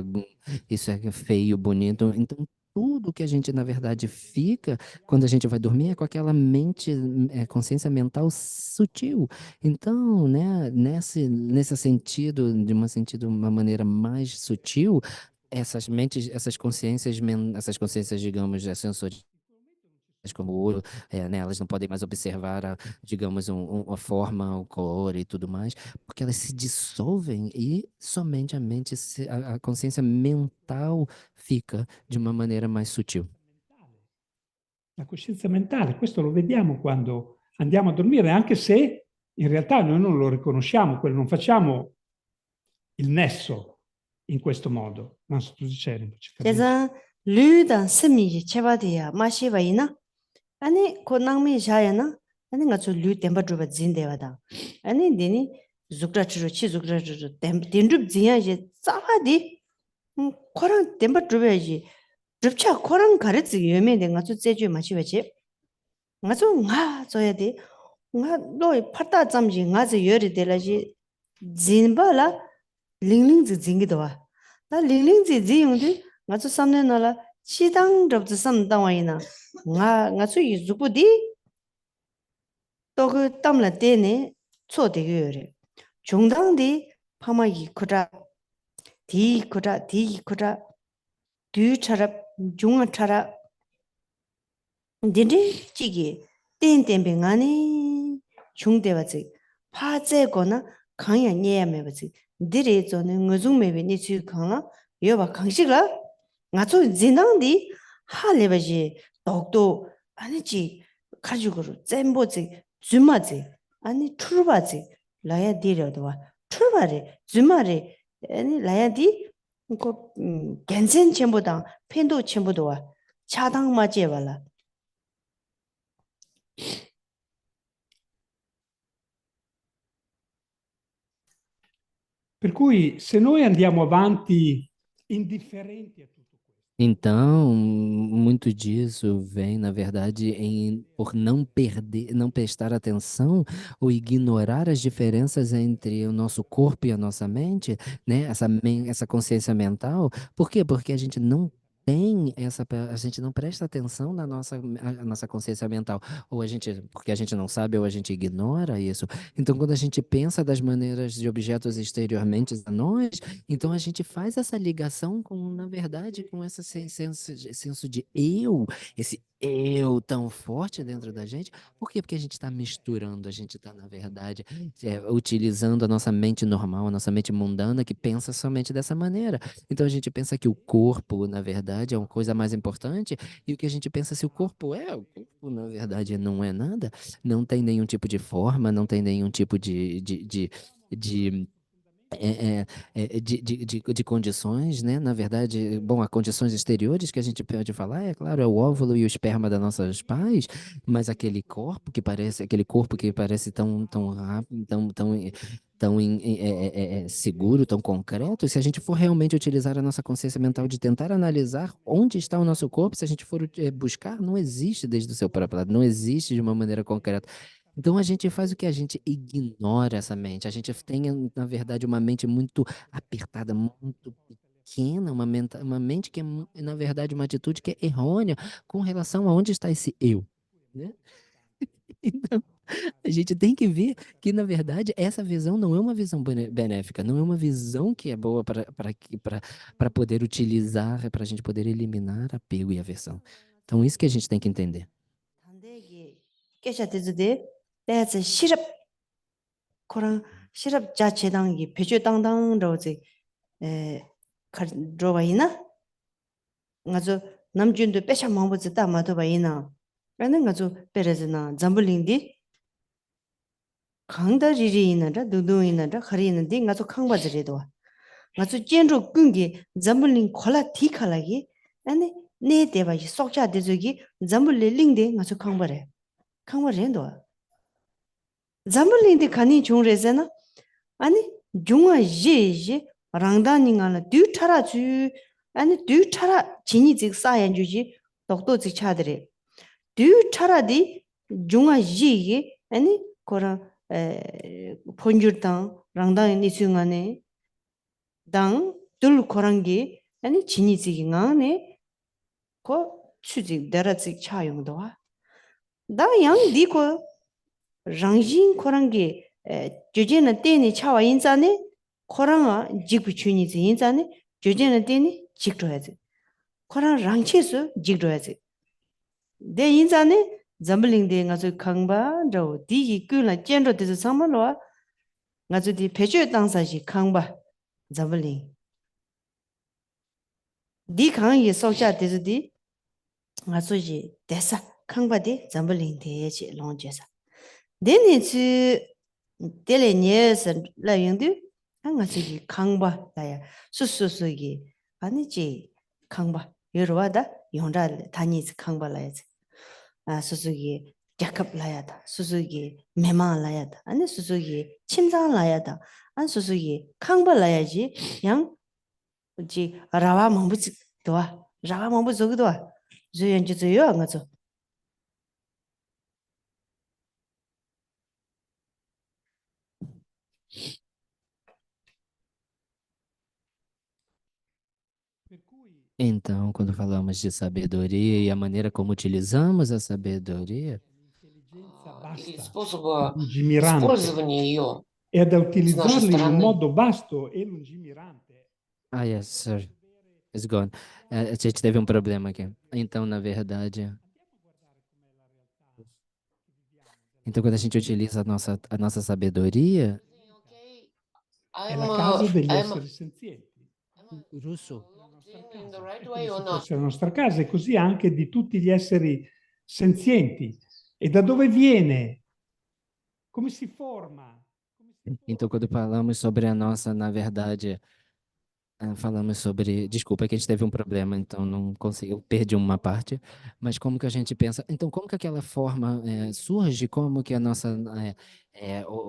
é feio, bonito. Então, tudo que a gente, na verdade, fica quando a gente vai dormir é com aquela mente, consciência mental sutil. Então, né, nesse sentido, uma maneira mais sutil, essas mentes, essas consciências, digamos, sensoriais, como o olho, né, elas não podem mais observar, digamos, uma forma, o cor e tudo mais, porque elas se dissolvem e somente a mente, a consciência mental fica de uma maneira mais sutil. La coscienza mentale, questo lo vediamo quando andiamo a dormire, anche se in realtà noi non lo riconosciamo, non facciamo il nesso in questo modo. Non so, tu dicevi. 그래서 류단 스미 제바디야 마시바이나 아니 고낭미 자야나 아니 가서 류 템바 주바 진데와다 아니 데니 죽라치로 치죽라치로 템딘줍 지야지 짜바디 코랑 템바 주베지 줍차 코랑 가르치 여메데 가서 제주 마시바지 가서 nga 줘야지 nga 너 파타 잠지 nga서 열이 되라지 진바라 링링지 진기도와 나 링링지 지용디 ngaso samne nala chidang drop sam dawina ngaso yuzupudi to 그 tamla tene cho de yore jongdang di phama yi khura di khura du charap jung chara dinde chigi ten be ngani jungde bazi phaje gona khangya nyeme bazi dire zone nguzung mebe ni chu khangla yoba khangsigla ngaso 진앙디 할레바지 독도 아니지 가지고로 잼보지 주마지 아니 출바지 라야 디려도와 출바리 주마리 아니 라야디 그 괜찮은 전보다 팬도 전보도와 차당 맞게 발라 Per cui se noi andiamo avanti indifferenti a tutto questo. Então, muito disso vem, na verdade, por não prestar atenção ou ignorar as diferenças entre o nosso corpo e a nossa mente, né? Essa consciência mental. Por quê? Porque a gente não tem a gente não presta atenção na a nossa consciência mental, porque a gente não sabe ou a gente ignora isso. Então, quando a gente pensa das maneiras de objetos exteriormente a nós, então a gente faz essa ligação com, na verdade, com esse senso de eu, esse eu tão forte dentro da gente. Por quê? Porque a gente está misturando, a gente está, na verdade, utilizando a nossa mente normal, a nossa mente mundana, que pensa somente dessa maneira. Então a gente pensa que o corpo, na verdade, é uma coisa mais importante, e o que a gente pensa se o corpo, na verdade, não é nada, não tem nenhum tipo de forma, não tem nenhum tipo de de condições, né? Na verdade, bom, há condições exteriores que a gente pode falar, é claro, é o óvulo e o esperma das nossas pais, mas aquele corpo que parece tão rápido, tão seguro, tão concreto, se a gente for realmente utilizar a nossa consciência mental de tentar analisar onde está o nosso corpo, se a gente for buscar, não existe desde o seu próprio lado, não existe de uma maneira concreta. Então a gente faz o que? A gente ignora essa mente. A gente tem, na verdade, uma mente muito apertada, muito pequena, uma mente que é, na verdade, uma atitude que é errônea com relação a onde está esse eu, né? Então, a gente tem que ver que, na verdade, essa visão não é uma visão benéfica, não é uma visão que é boa para poder utilizar, para a gente poder eliminar apego e aversão. Então, isso que a gente tem que entender. 단대기 깨샤 되즈데 대체 시럽 코랑 시럽 자체당기 배주 당당 로지 에 가로바이나 ngazo namjundu pesha mambu zita mato bayina ane ngazo perezina zambuling 강다 리리이나라 두두이나라 khariinandi ngazo khangba ziredo ngazo jenro kungi zambulin khola tikhalagi ane ne deba yi sokcha dezogi zambulin lingde ngazo khangba rendo zambulin de khani chung rezena ane junga ye rangdani ngala du thara chu ane du thara chini zik sayan juji dokto zik chadre du thara di junga ye ane kora 폰주르당 랑당 니승안에 당 둘코랑기 아니 진이지기가네 고 추직 데라직 차용도와 다양 디고 랑진 코랑기 조제나 때니 차와 인자네 코랑아 지구춘이지 인자네 조제나 때니 직도야지 코랑 랑치스 직도야지 내 인자네 잠블링데 가서 강바 저 디기 끌라 젠로 데서 상만로 가서 디 배주 당사시 강바 잠블링 디 강이 소자 데서디 가서지 데사 강바디 잠블링 데지 롱제사 데니츠 델레니에스 라용드 한가지 강바 다야 수수수기 아니지 강바 여러와다 용달 다니스 강바라야지 아 수수기 야캅 라야다 수수기 메마 라야다 아니 수수기 침상 라야다 안 수수기 강바 라야지 양 우지 라와 몽부지 도와 라와 몽부 저기도 저연지 저요 안 가죠 Então, quando falamos de sabedoria e a maneira como utilizamos a sabedoria, L'intelligenza basta, способа lungimirante, использования ее è da с нашей utilizzarla in un стороны. modo vasto e lungimirante. yes, sir, it's gone. A gente teve um problema aqui. Então, na verdade, então quando a gente utiliza a nossa sabedoria, È la casa degli I'm esseri senzienti. Russo, walking in the right È way come or se not? fosse la nostra casa e così anche di tutti gli esseri senzienti. E da dove viene? Come si forma? então quando falamos sobre a nossa, na verdade, falamos sobre. Desculpa, é que a gente teve um problema, então não consegui, eu perdi uma parte. Mas como que a gente pensa? Então, como que aquela forma surge? Como que a nossa.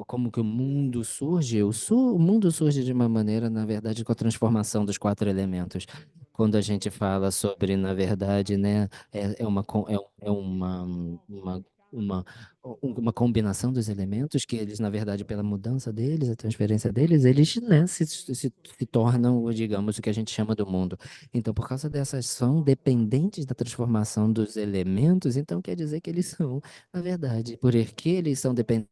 Como que o mundo surge? O mundo surge de uma maneira, na verdade, com a transformação dos quatro elementos. Quando a gente fala sobre, na verdade, né, uma, uma combinação dos elementos que eles, na verdade, pela mudança deles, a transferência deles, eles, né, se tornam, digamos, o que a gente chama do mundo. Então, por causa dessas, são dependentes da transformação dos elementos, então quer dizer que eles são, na verdade, porque eles são dependentes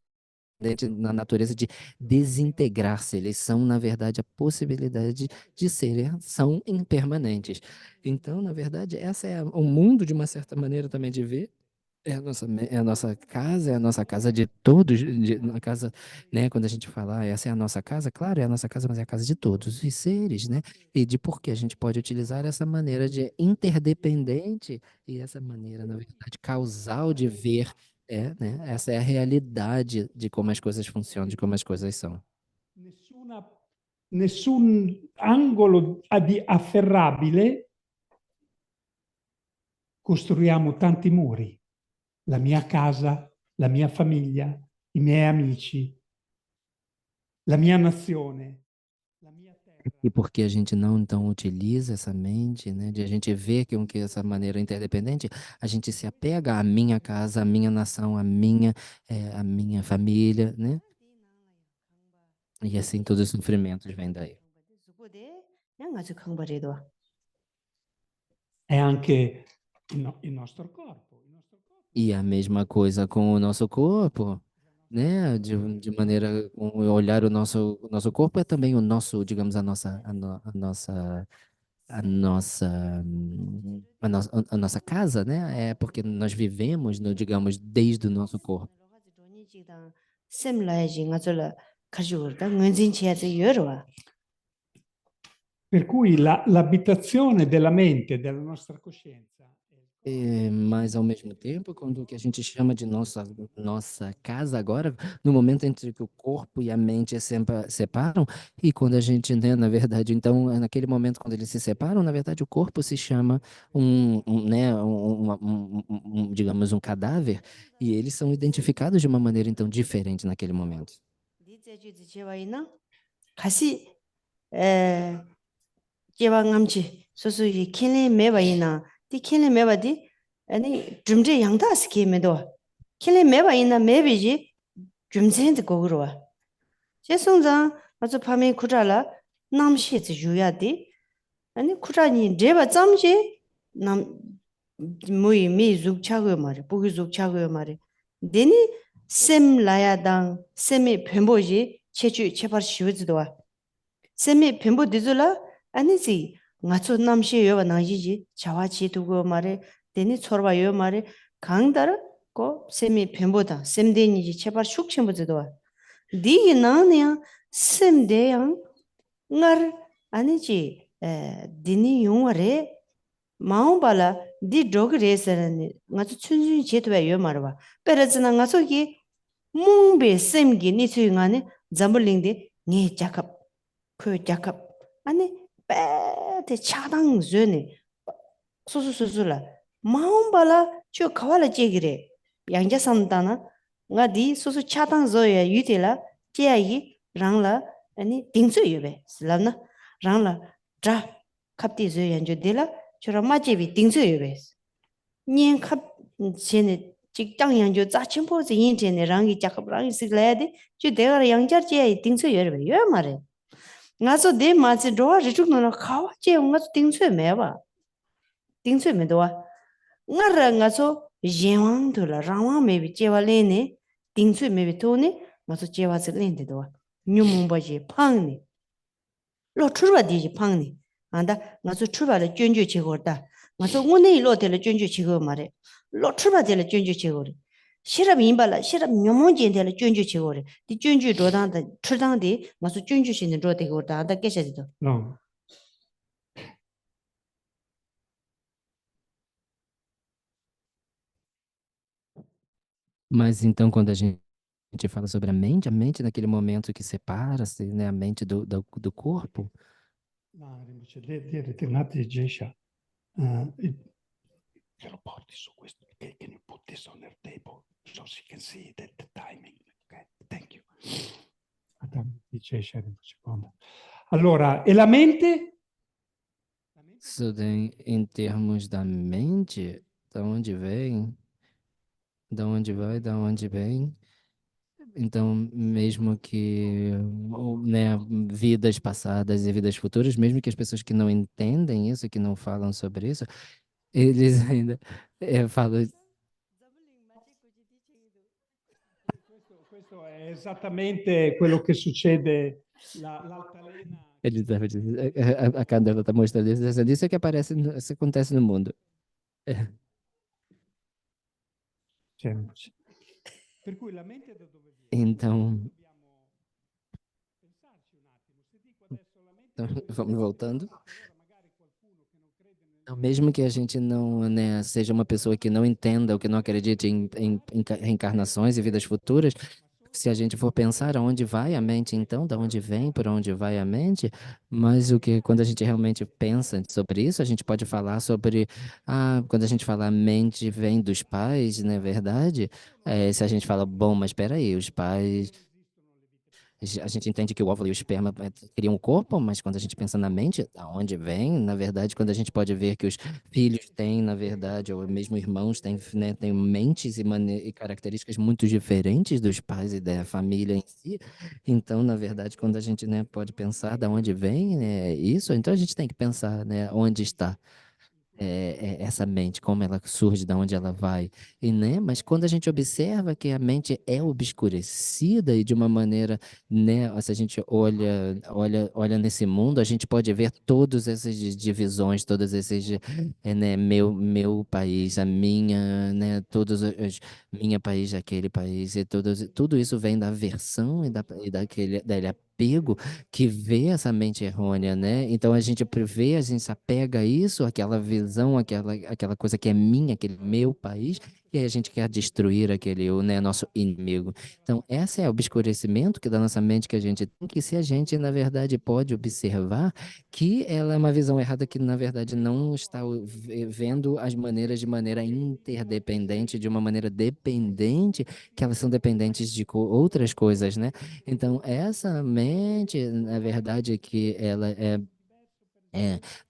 na natureza de desintegrar-se, eles são, na verdade, a possibilidade de serem, são impermanentes. Então, na verdade, essa é o mundo, de uma certa maneira, também de ver. É a nossa casa de todos, a casa, né? Quando a gente fala, essa é a nossa casa, claro, é a nossa casa, mas é a casa de todos os seres, né? E de por que a gente pode utilizar essa maneira de interdependente e essa maneira, na verdade, causal de ver, né? Essa é a realidade de como as coisas funcionam, de como as coisas são. Nessuna nessun angolo afferrabile, costruiamo tanti muri. La mia casa, la mia famiglia, i miei amici, la mia nazione, la mia terra. E porque a gente não então utiliza essa mente, né, de a gente ver que essa maneira interdependente, a gente se apega à minha casa, à minha nação, à minha família, né? E assim todos os sofrimentos vêm daí. È anche il nostro corpo. E a mesma coisa com o nosso corpo, né? De maneira, olhar o nosso corpo é também o nosso, digamos, a nossa casa, né? É porque nós vivemos, no, digamos, desde o nosso corpo. Per cui l'abitazione della mente, della nostra coscienza, Mas, ao mesmo tempo, quando o que a gente chama de nossa casa agora, no momento entre que o corpo e a mente separam, e quando a gente, né, na verdade, então, naquele momento, quando eles se separam, na verdade, o corpo se chama né, digamos, um cadáver, e eles são identificados de uma maneira, então, diferente naquele momento. 소소히 킬레 메바이나 디 킬레 메바디 아니 줌제 양다스 게메도 킬레 메바이나 메비지 줌센드 고그로와 제송자 아주 밤에 쿠라라 남시즈 유야디 아니 쿠라니 제바 잠지 남 무이 미 죽차고 말이 보기 죽차고 말이 데니 셈 라야당 셈이 뱀보지 체주 체발 쉬우지도와 셈이 뱀보 디줄라 아니지 ngacho namshi yo na ji chawa chi tu go mare deni chorba yo mare 강다르 고 세미 뱀보다 셈데니 제발 숙침부지도 디 나냐 셈데양 날 아니지 디니 용어래 마음발라 디 도그레서는 ngacho 춘춘 제도에 요 말봐 베르즈나 ngacho기 몽베 셈기 니츠잉하네 잠블링데 니 자캅 그 자캅 아니 빼데 차당 전에 소소소소라 마음발라 저 가와라 제기래 양자삼다나 나디 소소 차당 저야 유텔라 제야기 랑라 아니 딩저여베 슬라나 랑라 자 갑디 저 연주들라 저라 마제비 딩저여베 년갑 전에 직장 연주 자침포즈 인전에 랑이 작업랑이 쓰래데 저 내가 양자제야 딩저여베 요 말해 나서 내 마치 로아 리죽노나 가와제 응아서 딩츠에 매봐 딩츠에 매도와 나라 나서 예왕들라 라와 매비 제발레네 딩츠에 매비 토네 나서 제와서 렌데도와 뉴몽바지 팡니 로 출바디지 팡니 안다 나서 출바를 쩐주 제거다 나서 오늘 로텔을 쩐주 제거 말해 로 출바될 쩐주 제거래 시럽 인발라 시럽 묘몽진들 쩐주 제거래 디 쩐주 로단다 출당디 나서 쩐주 신의 로데고다 안다 깨셔지도 No. Mas então, quando a gente fala sobre a mente naquele momento que separa-se, né, a mente do corpo, No, invece determinati Gesha, te lo porti su questo, can you put this on their table so she can see the timing? Okay, thank you. Allora, e la mente? em termos da mente, da onde vem, da onde vai, da onde vem. Então, mesmo que, né, vidas passadas e vidas futuras, mesmo que as pessoas que não entendem isso, que não falam sobre isso, eles ainda falam. Questo è esattamente quello che succede l'altalena. A Candela está mostrando isso é que isso acontece no mundo. Per cui la mente da dove viene? Então, vamos voltando. Então, mesmo que a gente não, né, seja uma pessoa que não entenda ou que não acredite em reencarnações e vidas futuras, se a gente for pensar aonde vai a mente, então, da onde vem, por onde vai a mente, mas o que quando a gente realmente pensa sobre isso, a gente pode falar sobre, quando a gente fala a mente vem dos pais, não é verdade? Se a gente fala, bom, mas espera aí, os pais a gente entende que o óvulo e o esperma criam o corpo, mas quando a gente pensa na mente, da onde vem, na verdade, quando a gente pode ver que os filhos têm, na verdade, ou mesmo irmãos têm, né, têm mentes e características muito diferentes dos pais e da família em si. Então, na verdade, quando a gente, né, pode pensar da onde vem, isso, então a gente tem que pensar, né, onde está essa mente, como ela surge, de onde ela vai, e né? Mas quando a gente observa que a mente é obscurecida e de uma maneira, né? Se a gente olha nesse mundo, a gente pode ver todas essas divisões, todas esses, né? Meu país, a minha, né? Minha país, aquele país e tudo isso vem da aversão e daquele apego que vê essa mente errônea, né? Então a gente prevê, a gente se apega a isso, aquela visão, aquela coisa que é minha, aquele meu país, e aí a gente quer destruir aquele, né, nosso inimigo. Então, esse é o obscurecimento que da nossa mente que a gente tem, que se a gente, na verdade, pode observar que ela é uma visão errada que, na verdade, não está vendo as maneiras de maneira interdependente, de uma maneira dependente, que elas são dependentes de outras coisas, né? Então, essa mente, na verdade, que ela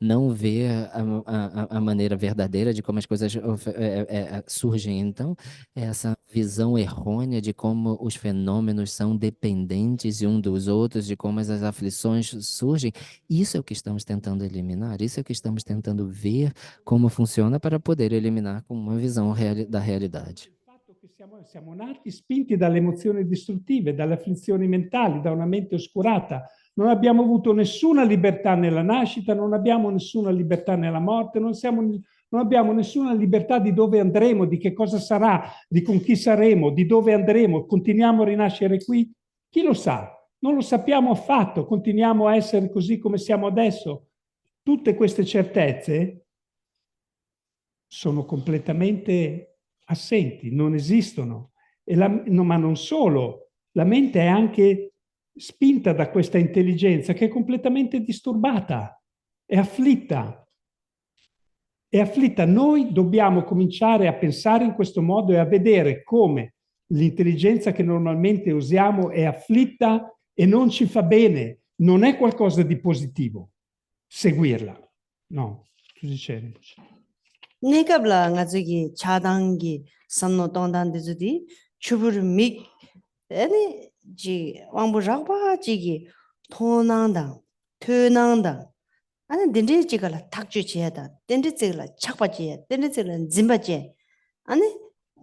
não vê a maneira verdadeira de como as coisas surgem. Então, essa visão errônea de como os fenômenos são dependentes um dos outros, de como as aflições surgem, isso é o que estamos tentando eliminar, isso é o que estamos tentando ver como funciona para poder eliminar com uma visão da realidade. Fatto che siamo nati spinti dalle emozioni distruttive, dalle afflizioni mentali, da una mente oscurata. Non abbiamo avuto nessuna libertà nella nascita, non abbiamo nessuna libertà nella morte, non abbiamo nessuna libertà di dove andremo, di che cosa sarà, di con chi saremo, di dove andremo. Continuiamo a rinascere qui? Chi lo sa? Non lo sappiamo affatto, continuiamo a essere così come siamo adesso. Tutte queste certezze sono completamente assenti, non esistono. Ma non solo, la mente è anche spinta da questa intelligenza che è completamente disturbata, è afflitta. È afflitta. Noi dobbiamo cominciare a pensare in questo modo e a vedere come l'intelligenza che normalmente usiamo è afflitta e non ci fa bene, non è qualcosa di positivo seguirla. No, tu dicevi. 네갑라 ngazugi 차당기 산노 동단데즈디 추부르 미 아니 지 왕부 작바 지기 토난다 tö난다 아니 딘데 지가라 탁주 지야다 딘데 지가라 착바 지야 딘데 지가라 짐바 지 아니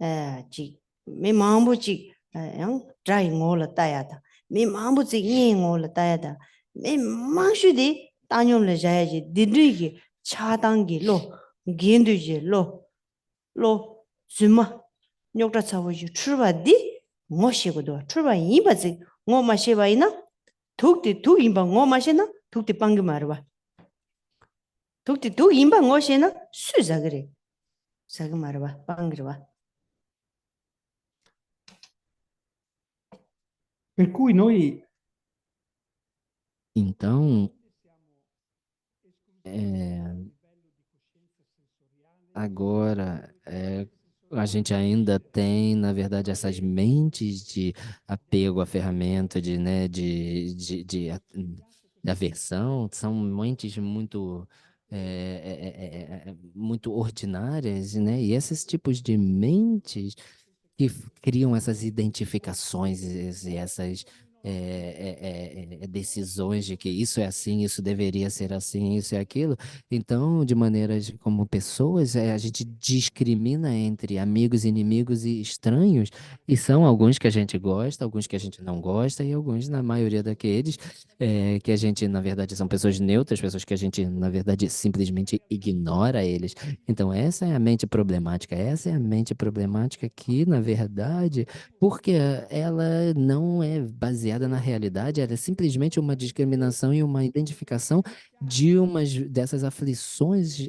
에지 미 마음부 지양 드라이 ngol 따야다 미 마음부 지 ngol 따야다 미 마슈디 따뇽레 자야지 딘데기 차당기 로 겐두지 로 즈마 녀그라 차워지 출바디 뭐시고도 출바 이바지 뭐 마시바이나 독디 독 임바 뭐 마시나 독디 빵기 말봐 독디 독 임바 뭐시나 수자 그래 자기 말봐 빵기와 Per cui noi Então, agora, a gente ainda tem, na verdade, essas mentes de apego à ferramenta, né, de aversão, são mentes muito ordinárias, né? E esses tipos de mentes que criam essas identificações e essas decisões de que isso é assim, isso deveria ser assim, isso é aquilo. Então, de maneiras como pessoas, a gente discrimina entre amigos, inimigos e estranhos, e são alguns que a gente gosta, alguns que a gente não gosta, e alguns, na maioria daqueles, que a gente, na verdade, são pessoas neutras, pessoas que a gente, na verdade, simplesmente ignora eles. Então, essa é a mente problemática, essa é a mente problemática que, na verdade, porque ela não é baseada baseada na realidade, ela é simplesmente uma discriminação e uma identificação de umas dessas aflições,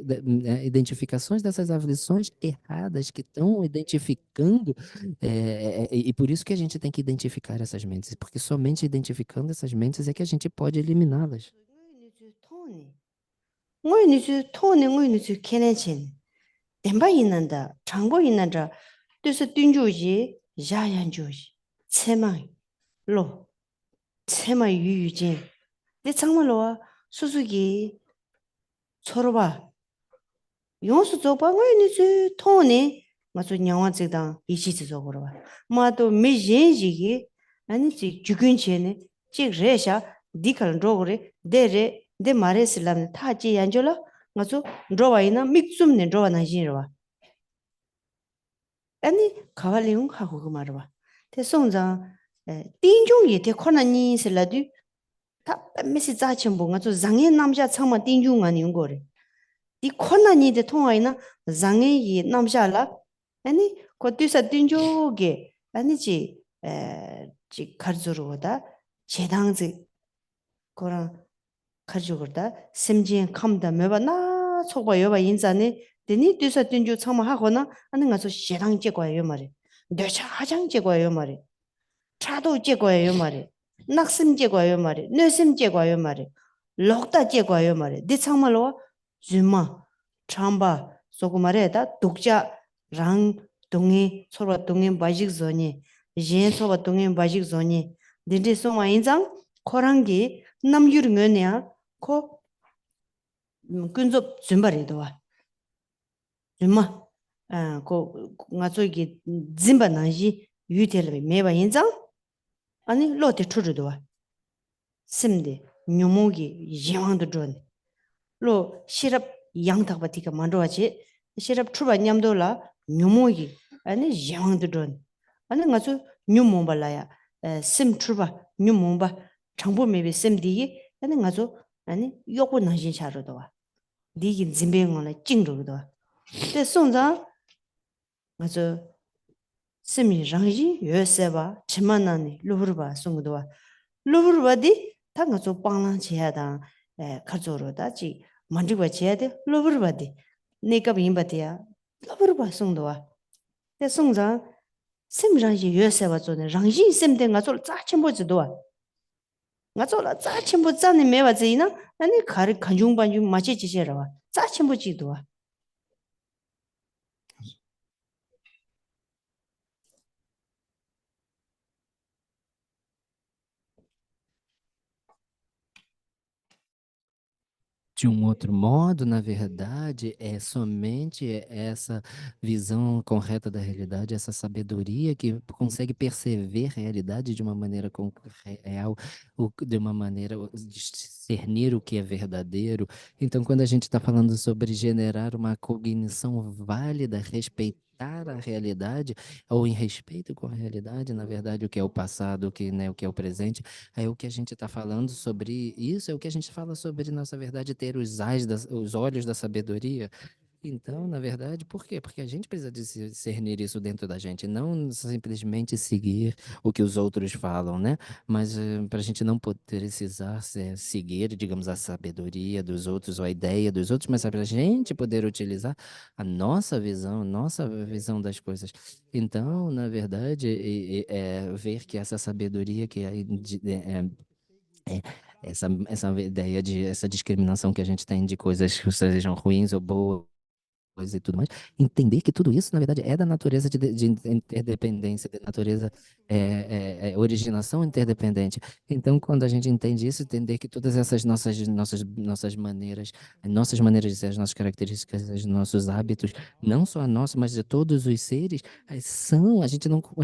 identificações dessas aflições erradas que estão identificando, e por isso que a gente tem que identificar essas mentes, porque somente identificando essas mentes é que a gente pode eliminá-las. ngoi ni su tone ngoi ni su kenen chen demba inanda changbo inanda desu dunju ji ya yan ju ji chema lo chema yu yu jin de changma lo susugi choroba 용수 조바 ngoi 토네 맞아 냥와 지다 이시지 저거로 마도 미진지기 아니 지 주근체네 지 레샤 디칼 로그레 데레 데 마레슬람 타지 양절라 맞아 로와이나 믹숨네 로와나 진로와 아니 가발링 하고 그 말어 대 송장 띵중이 대 코나니 슬라두 다 메시 자침봉 맞아 장애 남자 참마 띵중 아니 거래 이 코나니데 통화이나 장애이 남자라 아니 거기서 딘조게 아니지 지 가르조로다 제당지 거랑 가르조로다 심지엔 감다 매바나 속바 여바 인자네 되니 뒤서 딘조 참하거나 하는 가서 제당 제과요 말이 뇌차 하장 제과요 말이 차도 제과요 말이 낙심 제과요 말이 뇌심 제과요 말이 록다 제과요 말이 네 참말로 주마 참바 소고마레다 독자 랑 동이 서로 동이 바직 존이 제 서로 동이 바직 존이 딘디 송와 인장 코랑기 남유르면이야 코 근접 준바리도 와 주마 고 가족이 짐바나지 유텔레 메바 인장 아니 로테 추르도 와 심데 뇽모기 예왕도 존 로 시럽 양탁바티가 만들어지 시럽 추바 냠돌라 뇽모기 아니 예왕도 존 아니 가서 뇽모발라야 심 추바 뇽모바 정보 메비 심디 아니 가서 아니 요고 나신 차로도 와 니긴 짐뱅원에 찡르도 와 때 송자 가서 심이 장지 요세바 치만나니 루브르바 송도 와 루브르바디 당가서 빵랑 지야다 가조로다지 만지고 지야데 루브르바디 네가 빈바디야 루브르바 송도와 때 송자 심장지 요새와 존에 랑진 심된 가서 짜침보지도 가서라 짜침보 짜네 매와지나 아니 가르 간중반중 마치 지시라와 짜침보지도 De um outro modo, na verdade, é somente essa visão correta da realidade, essa sabedoria que consegue perceber a realidade de uma maneira real, de uma maneira discernir o que é verdadeiro. Então, quando a gente está falando sobre generar uma cognição válida, respeitar a realidade, ou em respeito com a realidade, na verdade, o que é o passado, o que é o presente, é o que a gente está falando sobre isso, é o que a gente fala sobre, na verdade, ter os olhos da sabedoria. Então, na verdade, por quê? Porque a gente precisa discernir isso dentro da gente, não simplesmente seguir o que os outros falam, né? Mas para a gente não precisar seguir, digamos, a sabedoria dos outros ou a ideia dos outros, mas para a gente poder utilizar a nossa visão das coisas. Então, na verdade, ver que essa sabedoria que essa ideia de essa discriminação que a gente tem de coisas que sejam ruins ou boas e tudo mais, entender que tudo isso, na verdade, é da natureza de interdependência, de natureza originação interdependente. Então, quando a gente entende isso, entender que todas essas nossas maneiras de ser, as nossas características, os nossos hábitos, não só a nossa, mas de todos os seres, a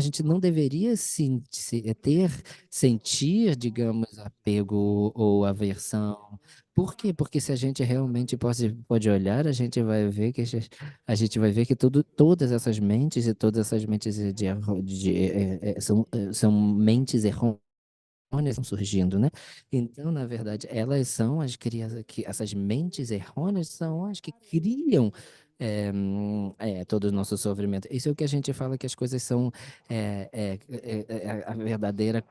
gente não deveria sentir, digamos, apego ou aversão. Por quê? Porque se a gente realmente pode olhar, a gente vai ver que todas essas mentes e todas essas mentes são mentes errôneas estão surgindo, né? Então, na verdade, elas são essas mentes errôneas são as que criam todo o nosso sofrimento. Isso é o que a gente fala que as coisas são a verdadeira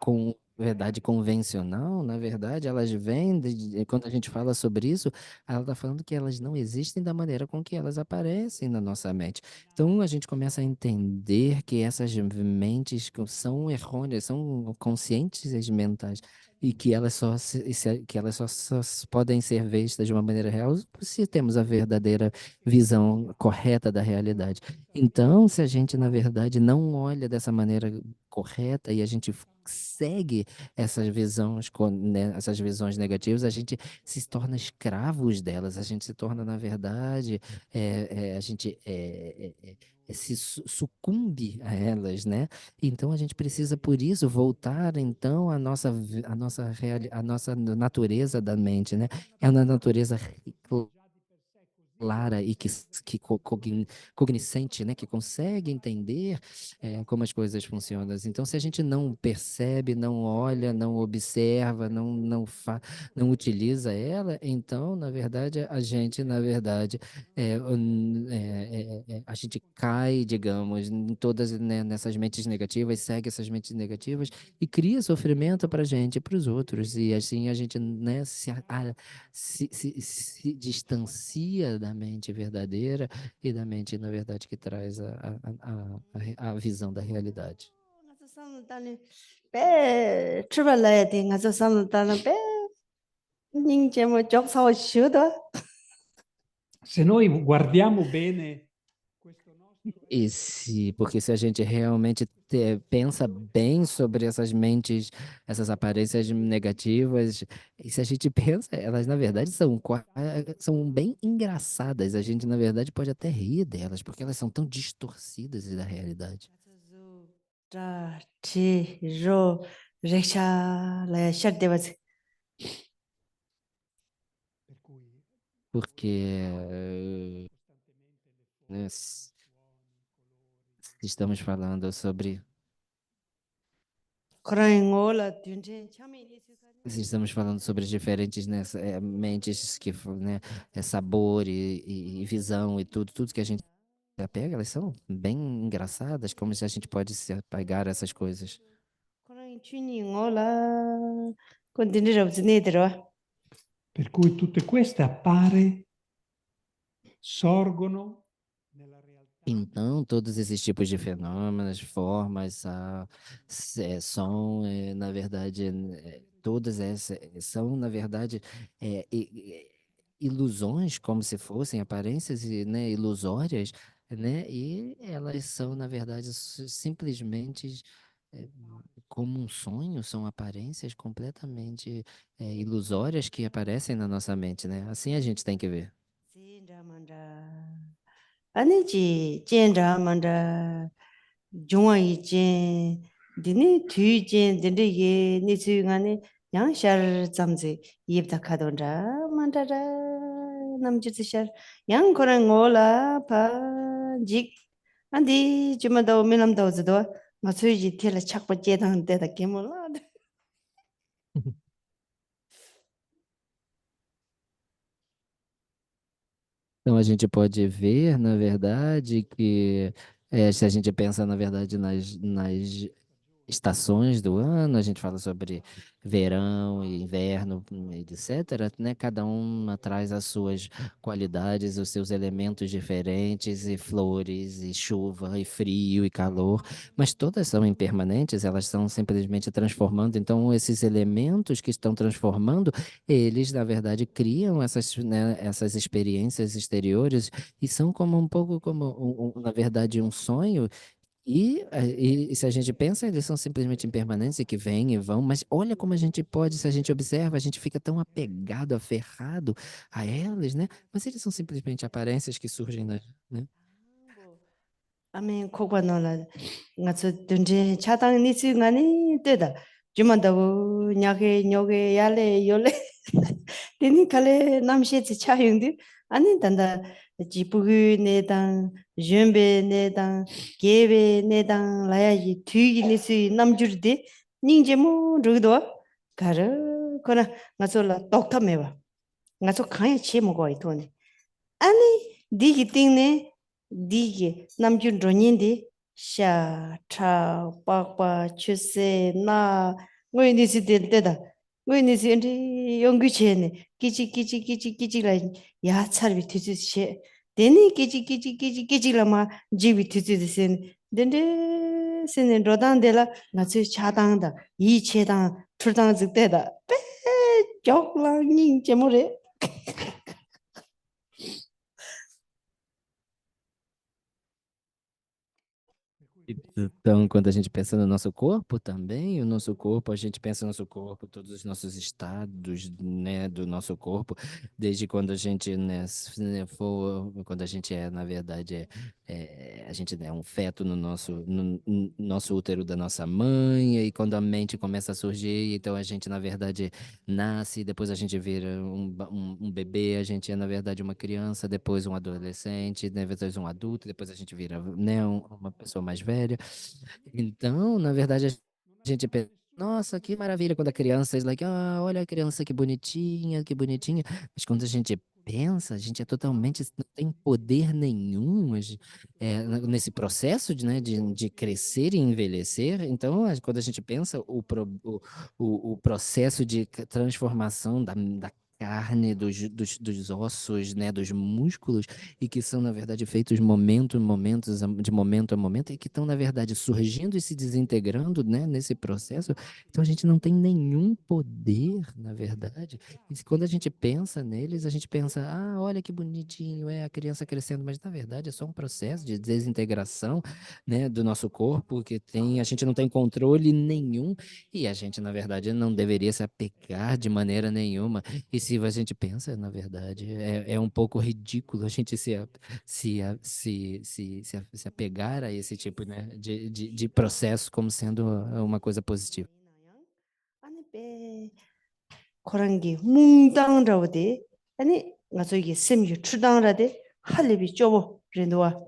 verdade convencional, na verdade, elas vêm, quando a gente fala sobre isso, ela está falando que elas não existem da maneira com que elas aparecem na nossa mente. Então, a gente começa a entender que essas mentes são errôneas, são conscientes mentais, e que elas que elas só podem ser vistas de uma maneira real se temos a verdadeira visão correta da realidade. Então, se a gente, na verdade, não olha dessa maneira correta e a gente segue essas visões, né, essas visões negativas, a gente se torna escravos delas, a gente se torna, na verdade, a gente se sucumbe a elas, né? Então a gente precisa, por isso, voltar então à nossa natureza da mente, né? É uma natureza clara e cognoscente, né, que consegue entender como as coisas funcionam. Então, se a gente não percebe, não olha, não observa, não utiliza ela, então, na verdade, a gente, na verdade, a gente cai, digamos, em todas, né, nessas mentes negativas, segue essas mentes negativas e cria sofrimento para a gente e para os outros. E assim a gente, né, se distancia da mente verdadeira e da mente, na verdade, que traz a visão da realidade. 배 출발해야 돼. 가서 삼는다는 배 닝제 뭐 적사와 쉬어도 Se noi guardiamo bene questo nostro Porque se a gente realmente pensa bem sobre essas mentes, essas aparências negativas, e se a gente pensa, elas na verdade são bem engraçadas. A gente, na verdade, pode até rir delas, porque elas são tão distorcidas da realidade. 자, 지, 로, 레샤, 레, 샤르데바지. per cui Porque né, estamos falando sobre. 그런 거라 든지 참이 Estamos falando sobre diferentes, né, mentes né, sabor e visão e tudo que a gente apega, elas são bem engraçadas, como se a gente pode se apegar a essas coisas. 그런 춘이 거라 건드리러 없으니 들어. per cui tutte queste sorgono nella realtà. Então, todos esses tipos de fenômenos, formas, som, na verdade, todas essas são, na verdade, ilusões, como se fossem aparências, né, ilusórias, né, e elas são, na verdade, simplesmente é, como um sonho, são aparências completamente ilusórias que aparecem na nossa mente, né? Assim a gente tem que ver. 아니지, 젠라만다 중앙이지 디니 뒤지 디리게 니스가니 양샤르 잠지 이브다 카돈다 만다라 남지시샤 양 그런 거라 바직 안디 주마도 밀람도즈도 마수지 텔라 착바 제당 때다 게몰라 Então a gente pode ver, na verdade, que se a gente pensa, na verdade, nas estações do ano, a gente fala sobre verão e inverno, etc., né? Cada uma traz as suas qualidades, os seus elementos diferentes, e flores, e chuva, e frio, e calor, mas todas são impermanentes, elas estão simplesmente transformando. Então, esses elementos que estão transformando, eles, na verdade, criam essas, né, essas experiências exteriores e são como um pouco como, na verdade, um sonho e se a gente pensa, eles são simplesmente impermanentes e que vêm e vão, mas olha como a gente pode, se a gente observa, a gente fica tão apegado, aferrado a elas, né? Mas eles são simplesmente aparências que surgem, né? 아멘 코관노라 나서 든지 차당 니스가니 때다 주만다고 냐게 야레 요레 데니 칼레 남시치 차용디 아니 단다 지부기 내당 준비 내당 계베 내당 라야지 뒤기 니스 남주르디 닝제모 저기도 가르 거나 나서라 똑타메와 나서 가야 치모고 이토네 아니 디기 띵네 디게 남준 로닌디 샤, 차, 빠빠, 추세, 나, ngoi ni si de da ngoi ni si ndi yong gu che ne kichi la ya char bi tu che deni kichi la ma ji bi tu de sen den de sen ro dan de la na chu cha dang da yi che dang tur dang zi de da pe jok la ning che mo re Então, quando a gente pensa no nosso corpo também, o nosso corpo, a gente pensa no nosso corpo, todos os nossos estados, né, do nosso corpo, desde quando a gente, né, quando a gente é, na verdade, a gente é um feto no nosso útero da nossa mãe, e quando a mente começa a surgir, então a gente, na verdade, nasce, depois a gente vira um bebê, a gente é, na verdade, uma criança, depois um adolescente, depois um adulto, depois a gente vira, né, uma pessoa mais velha. Então, na verdade, a gente pensa, nossa, que maravilha quando a criança é like, ah, olha a criança que bonitinha, que bonitinha. Mas quando a gente pensa, a gente é totalmente, não tem poder nenhum nesse processo de, né, de crescer e envelhecer. Então, quando a gente pensa o processo de transformação da carne, dos ossos, né, dos músculos, e que são, na verdade, feitos de momento a momento, e que estão, na verdade, surgindo e se desintegrando, né, nesse processo. Então, a gente não tem nenhum poder, na verdade. E quando a gente pensa neles, a gente pensa, ah, olha que bonitinho, é a criança crescendo, mas, na verdade, é só um processo de desintegração, né, do nosso corpo, a gente não tem controle nenhum, e a gente, na verdade, não deveria se apegar de maneira nenhuma. E se a gente pensa, na verdade, é um pouco ridículo a gente se apegar a esse tipo, né, de processo como sendo uma coisa positiva. 아니 빼 그런 게 뭉땅라오데 아니 가서 이게 셈이 추당라데 할리비 쪼보 그래도와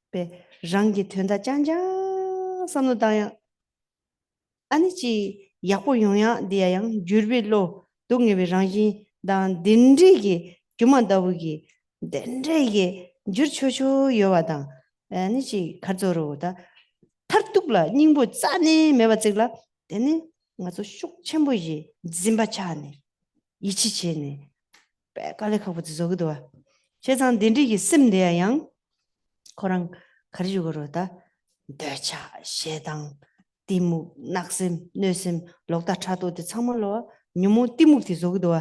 빼 랑게 된다 짠짠 삼노다야 아니지 야고 용야 디야양 줄빌로 동네비 랑지 단 딘리기 규만다우기 덴레기 줄초초 요와다 아니지 가져로다 탈뚝라 닝보 짜네 메바직라 되네 가서 슉 첨보지 짐바차네 이치체네 빼깔레카고 저거도 세상 딘리기 씀대양 거랑 가리주거로다 대차 셰당 timu naksim nesim lokta chato de chamalo nyumo timuk ti zogdo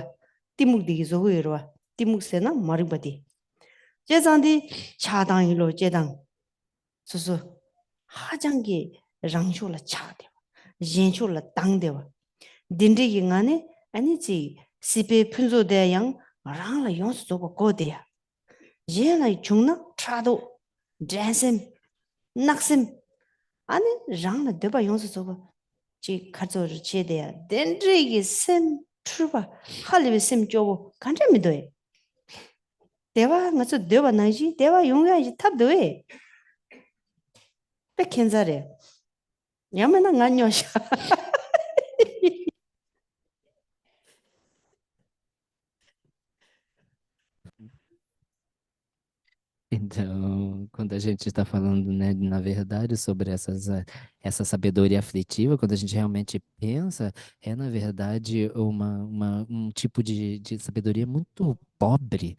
timuk di zogoiro timuk sena maribati jezandi chadang ilo jedang susu hajangi rangchola chade yenchola tangdewa dindigi ngane ani ji sipe phunzo de yang rangla yons zogo godeya yela chungna chado dancing naksim 아니 장나 대바 용서 저거 지 가져를 제대야 덴드리기 셈 출바 할리비 셈 쪼고 간점이도에 대바 가서 대바 나지 대바 용야지 탑도에 백현자래 야매나 간녀샤 Então, quando a gente está falando, né, na verdade, sobre essa sabedoria aflitiva, quando a gente realmente pensa, na verdade, um tipo de sabedoria muito pobre,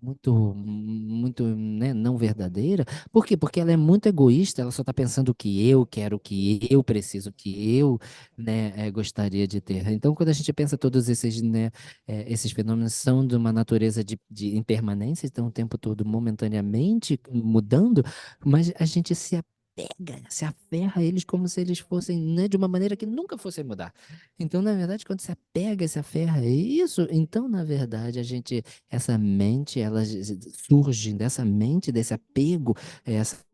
muito, né, não verdadeira. Por quê? Porque ela é muito egoísta, ela só está pensando o que eu quero, o que eu preciso, o que eu, né, gostaria de ter. Então, quando a gente pensa todos esses, né, esses fenômenos são de uma natureza de impermanência, estão o tempo todo momentaneamente mudando, mas a gente se aferra a eles como se eles fossem, né, de uma maneira que nunca fossem mudar. Então, na verdade, quando se apega, se aferra a isso, então, na verdade, essa mente, ela surge dessa mente, desse apego, essa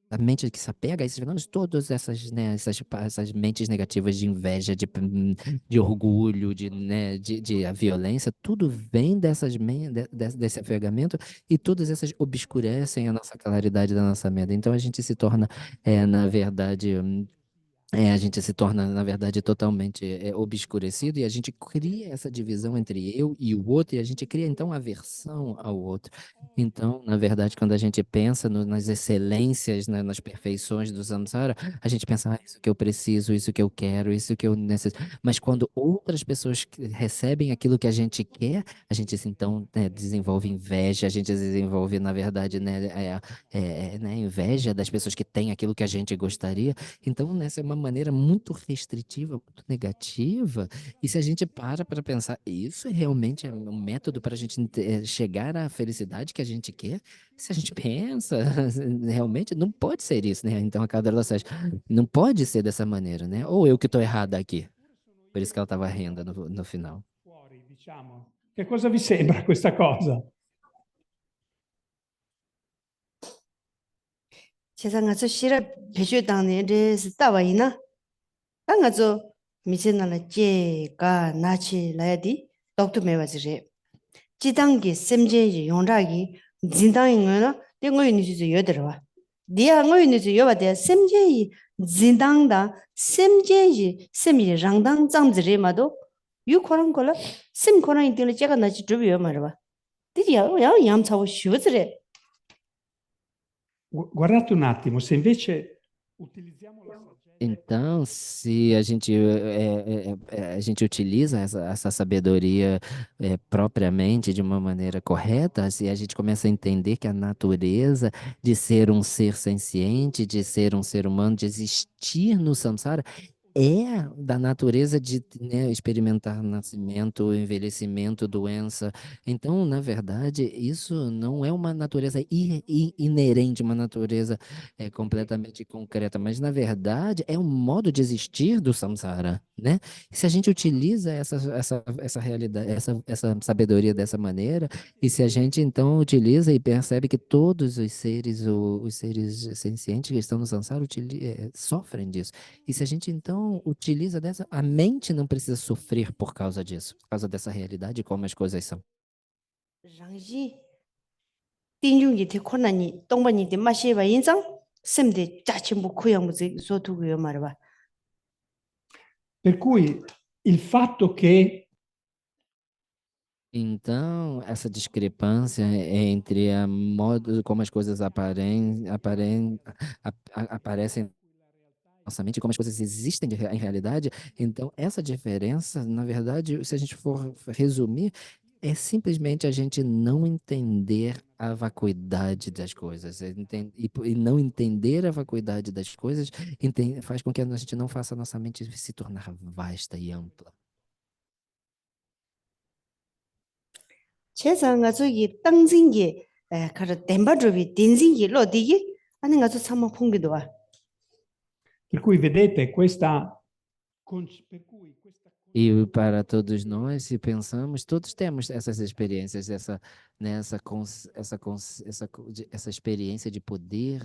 a mente que se apega a esses fenômenos, todas essas, né, essas mentes negativas de inveja, de orgulho, né, de a violência, tudo vem desse apegamento, e todas essas obscurecem a nossa claridade da nossa mente. Então a gente se torna, na verdade, a gente se torna, na verdade, totalmente obscurecido e a gente cria essa divisão entre eu e o outro e a gente cria, então, aversão ao outro. Então, na verdade, quando a gente pensa nas excelências, né, nas perfeições do samsara, a gente pensa, isso que eu preciso, isso que eu quero, isso que eu necessito. Mas quando outras pessoas recebem aquilo que a gente quer, a gente, então, né, desenvolve inveja, a gente desenvolve, na verdade, né, né, inveja das pessoas que têm aquilo que a gente gostaria. Então, né, essa é uma maneira muito restritiva, muito negativa. E se a gente para pensar, isso realmente é um método para a gente chegar à felicidade que a gente quer? Se a gente pensa, realmente não pode ser isso, né? Então, a cada relação, não pode ser dessa maneira, né? Ou eu que estou errada aqui. Por isso que ela estava rindo no final. Fuori, diciamo. Che cosa vi sembra questa cosa? 제가 가서 싫어 배주당네 레스 따와이나 당가서 미세나라 제가 나치 라야디 독도 매와지레 지당기 셈제지 용라기 진당인 거나 땡거 있는지 여들어와 니야 거 있는지 여봐대 셈제이 진당다 셈제지 셈이 랑당 잠즈레마도 유코랑 걸라 셈 코랑 인들 제가 나치 주비요 말봐 디야 야 양차고 쉬우즈레 Guardate un attimo, se invece utilizziamo la saggezza... Então, se a gente utiliza essa sabedoria propriamente de uma maneira correta, se a gente começa a entender que a natureza de ser um ser senciente, de ser um ser humano, de existir no samsara, é da natureza de, né, experimentar nascimento, envelhecimento, doença. Então, na verdade, isso não é uma natureza inerente, uma natureza completamente concreta, mas na verdade é um modo de existir do samsara, né? E se a gente utiliza essa realidade, essa sabedoria dessa maneira, e se a gente então utiliza e percebe que todos os seres sencientes que estão no samsara sofrem disso. E se a gente então utiliza dessa, a mente não precisa sofrer por causa disso, por causa dessa realidade e como as coisas são. 랑지 띵중기 대 코나니 똥바니 대 마시바 인상 셈데 짜침부 쿠양무지 소투고요 말봐 Per cui il fatto che Então, essa discrepância entre a modo como as coisas aparecem na nossa mente, como as coisas existem em realidade, então essa diferença, na verdade, se a gente for resumir, é simplesmente a gente não entender a vacuidade das coisas. E não entender a vacuidade das coisas faz com que a gente não faça a nossa mente se tornar vasta e ampla. 제가 저기 땅진기 가르 덴바드비 딘진기 로디기 아니 가서 참아 풍기도 와 per cui vedete per cui questa E para todos nós, se pensamos, todos temos essas experiências, né, essa experiência de poder,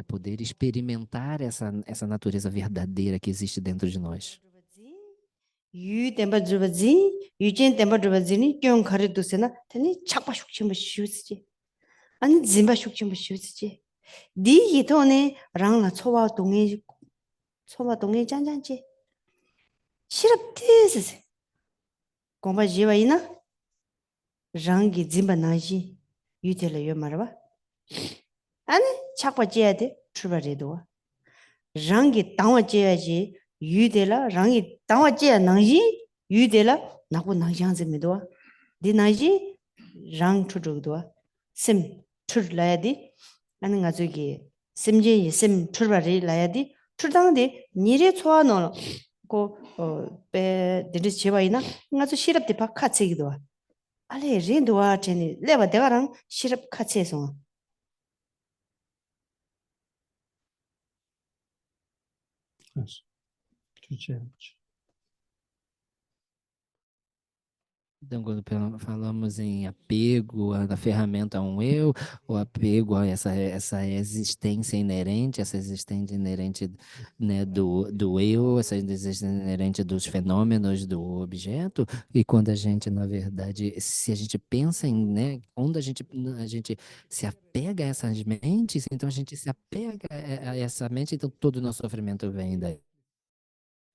poder experimentar essa natureza verdadeira que existe dentro de nós. 유 덴바드바지 유진 덴바드바지니 경 가르도세나 테니 착바 숙침부 쉬우지 아니 짐바 숙침부 쉬우지 니 이토네 랑라 초와 동에 짠짠지 싫었대스 공바 지와이나 랑기 짐바 나지 유텔레 요 말봐 아니 착바 지야 돼 출발해도 랑기 당와 지야지 유데라 랑이 당와 지야 나지 유데라 나고 나장즈미도 디 나지 랑 추르도 심 출라야디 아니 가지기 심지 심 출발이 라야디 출당데 니레 초아노 고배 드리스 제바이나 가서 시럽데 바 카체기도 알레 린도와 제니 레바 대가랑 시럽 카체에서 adesso, che c'è? Então, quando falamos em apego à ferramenta a um eu, ou apego a essa existência inerente, essa existência inerente, né, do eu, essa existência inerente dos fenômenos do objeto, e quando a gente, na verdade, se a gente pensa em, né, quando a gente se apega a essas mentes, então a gente se apega a essa mente, então todo o nosso sofrimento vem daí.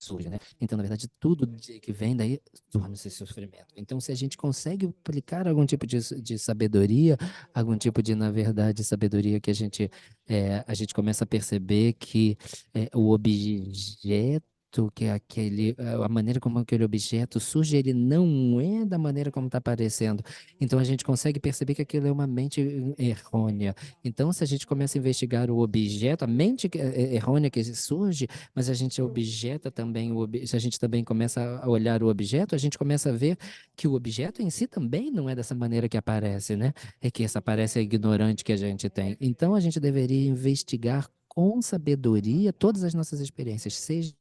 Surge, né? Então, na verdade, tudo que vem daí torna-se sofrimento. Então, se a gente consegue aplicar algum tipo de sabedoria, algum tipo de, na verdade, sabedoria que a gente começa a perceber que o objeto, que é a maneira como aquele objeto surge, ele não é da maneira como está aparecendo. Então, a gente consegue perceber que aquilo é uma mente errônea. Então, se a gente começa a investigar o objeto, a mente errônea que surge, mas a gente objeta também, se a gente também começa a olhar o objeto, a gente começa a ver que o objeto em si também não é dessa maneira que aparece, né? É que essa aparência ignorante que a gente tem. Então, a gente deveria investigar com sabedoria todas as nossas experiências, seja,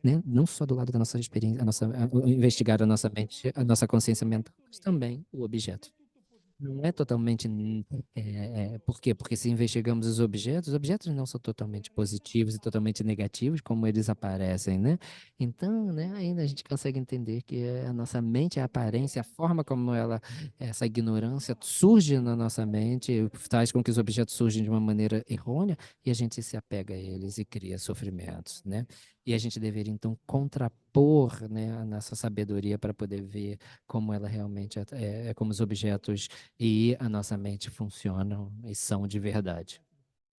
né, não só do lado da nossa experiência, investigar a nossa mente, a nossa consciência mental, mas também o objeto. Não é totalmente. Por quê? Porque se investigamos os objetos não são totalmente positivos e totalmente negativos, como eles aparecem, né? Então, né, ainda a gente consegue entender que a nossa mente, a aparência, a forma como essa ignorância surge na nossa mente, faz com que os objetos surjam de uma maneira errônea e a gente se apega a eles e cria sofrimentos, né? E a gente deveria, então, contrapor, né, a nossa sabedoria para poder ver como ela realmente como os objetos e a nossa mente funcionam e são de verdade.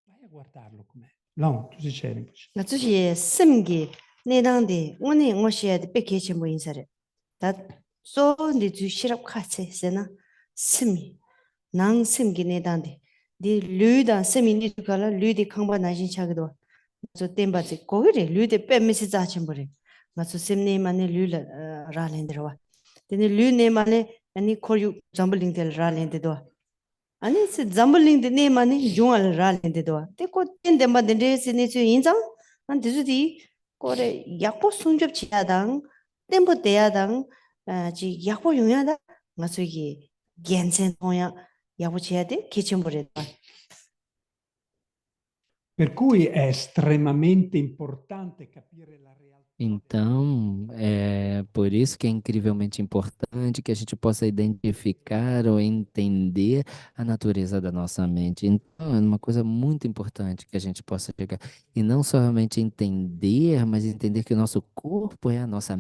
Vai a guardarlo com'è. No, tu dicevi. nga tsu ye sim gi ne dang de one ngo she de pe ke che mo yin sare da so de zu shirap kha che se na sim nang sim gi ne dang de lu da sim ni du ka la lu de khang ba na jin cha ge do so tem ba che ko ge lu de pe me se za chen bo re nga so sim ne ma ne lu la ra len de wa de ne lu ne ma ne ani ko yu jambling de ra len de do 아니 세 잠블링데 네마니 중알 라렌데도 데코 텐데마 데레스 니츠 인장 안 디즈디 코레 약보 순접 지야당 템포 대야당 지 약보 용야다 마수기 겐센 통야 약보 지야데 기침부레다 Per cui è estremamente importante capire la realtà. Então, é por isso que é incrivelmente importante que a gente possa identificar ou entender a natureza da nossa mente. Então, é uma coisa muito importante que a gente possa chegar. E não somente entender, mas entender que o nosso corpo é a nossa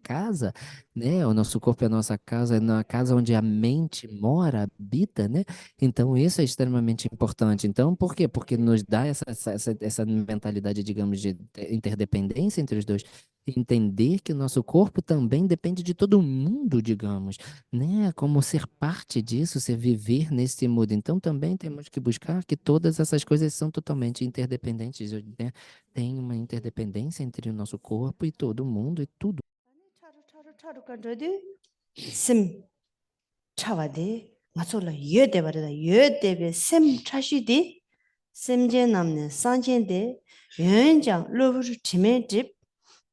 casa, né? O nosso corpo é a nossa casa, é a casa onde a mente mora, habita, né? Então, isso é extremamente importante. Então, por quê? Porque nos dá essa mentalidade, digamos, de interdependência entre os dois. Entender que o nosso corpo também depende de todo mundo, digamos, né? Como ser parte disso, ser viver nesse mundo. Então, também temos que buscar que todas essas coisas são totalmente interdependentes, né? Tem uma interdependência entre o nosso corpo e todo mundo e tudo. 차로 간저디 심 차와데 맞솔라 예데 바르다 예데베 심 차시디 심제 남네 산젠데 연장 로브르 치메집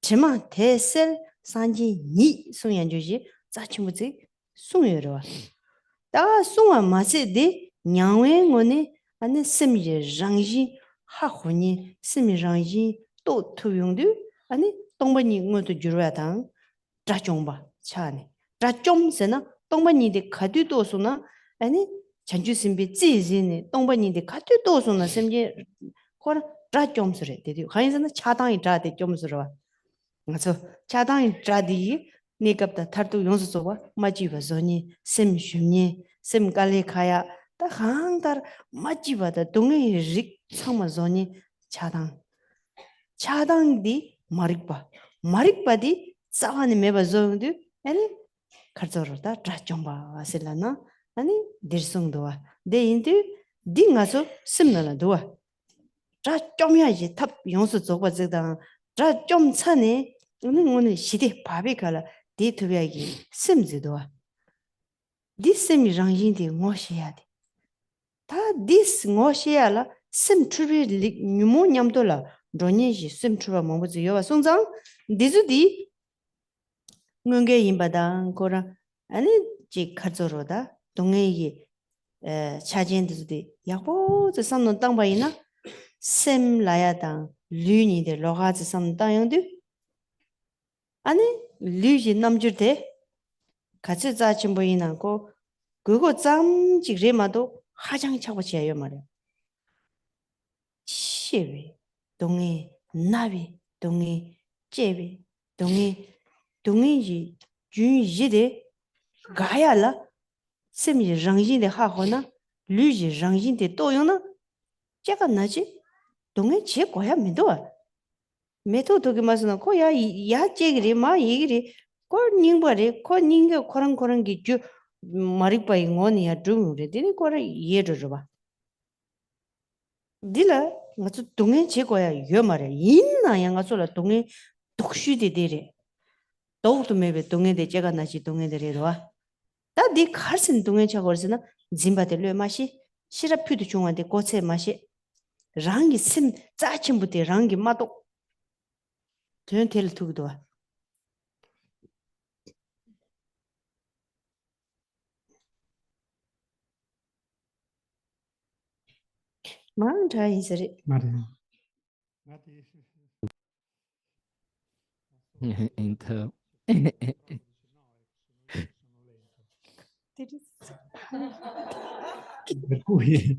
지마 대셀 산지 니 송연주지 자치무지 송여로 다 송아 마세데 냥웨 ngo네 아니 심제 장지 하후니 심이 장지 또 투용도 아니 동반이 ngo도 주로야당 자종바 차네 자좀세나 동반이데 가디도소나 아니 전주심비 찌지네 동반이데 가디도소나 심제 코라 자좀스레 되디 가인선은 차당이 자데 좀스러워 그래서 차당이 자디 니갑다 타르도 용수소와 마지바 존이 심슈니 심갈리카야 다 항달 마지바다 동의 릭 상마존이 차당디 마릭바디 사와니 메바존도 아니 카르조르다 자좀바 와실라나 아니 디르송도와 데인디 딩아서 심나라도와 자좀야지 탑 용수 조바즈다 자좀 차네 오늘 시대 바비가라 디투비야기 심지도와 디심이 장인데 뭐셔야돼 다 디스 뭐셔야라 심트비 뉴모냠돌라 로니지 심트바 뭐지 요와 송장 디즈디 ngunge imbadan kora ani ji khazoroda 동해 이 차진들도 야고 저 삼는 땅 바이나 셈 라야당 류니데 로가즈 삼 땅용도 아니 류지 남주대 같이 자친 보이나고 그거 짬 지그레마도 화장 차고 지어요 말이야 시위 동해 나비 동해 제비 동해지 준이데 가야라 셈이 랑진데 하고나 류지 랑진데 또용나 제가 나지 동해 제 거야 믿어 메토도기 마스나 코야 야 제기리 마 이기리 코 닝바리 코 닝게 코랑 기주 마리파이 ngonia 둥으레 되니 코라 이해를 봐 딜라 맞아 동해 제 거야 요 말이야 있나 양가 소라 동해 독슈디 되래 더욱도 매베 동해대 제가 나지 동해들이로 와 다디 칼슨 동해 차고르스나 짐바들로 마시 시라피도 중한데 고체 마시 랑기 심 짜침부터 랑기 마도 전텔 두기도 와 망자 이스리 Maria. Então, Per cui,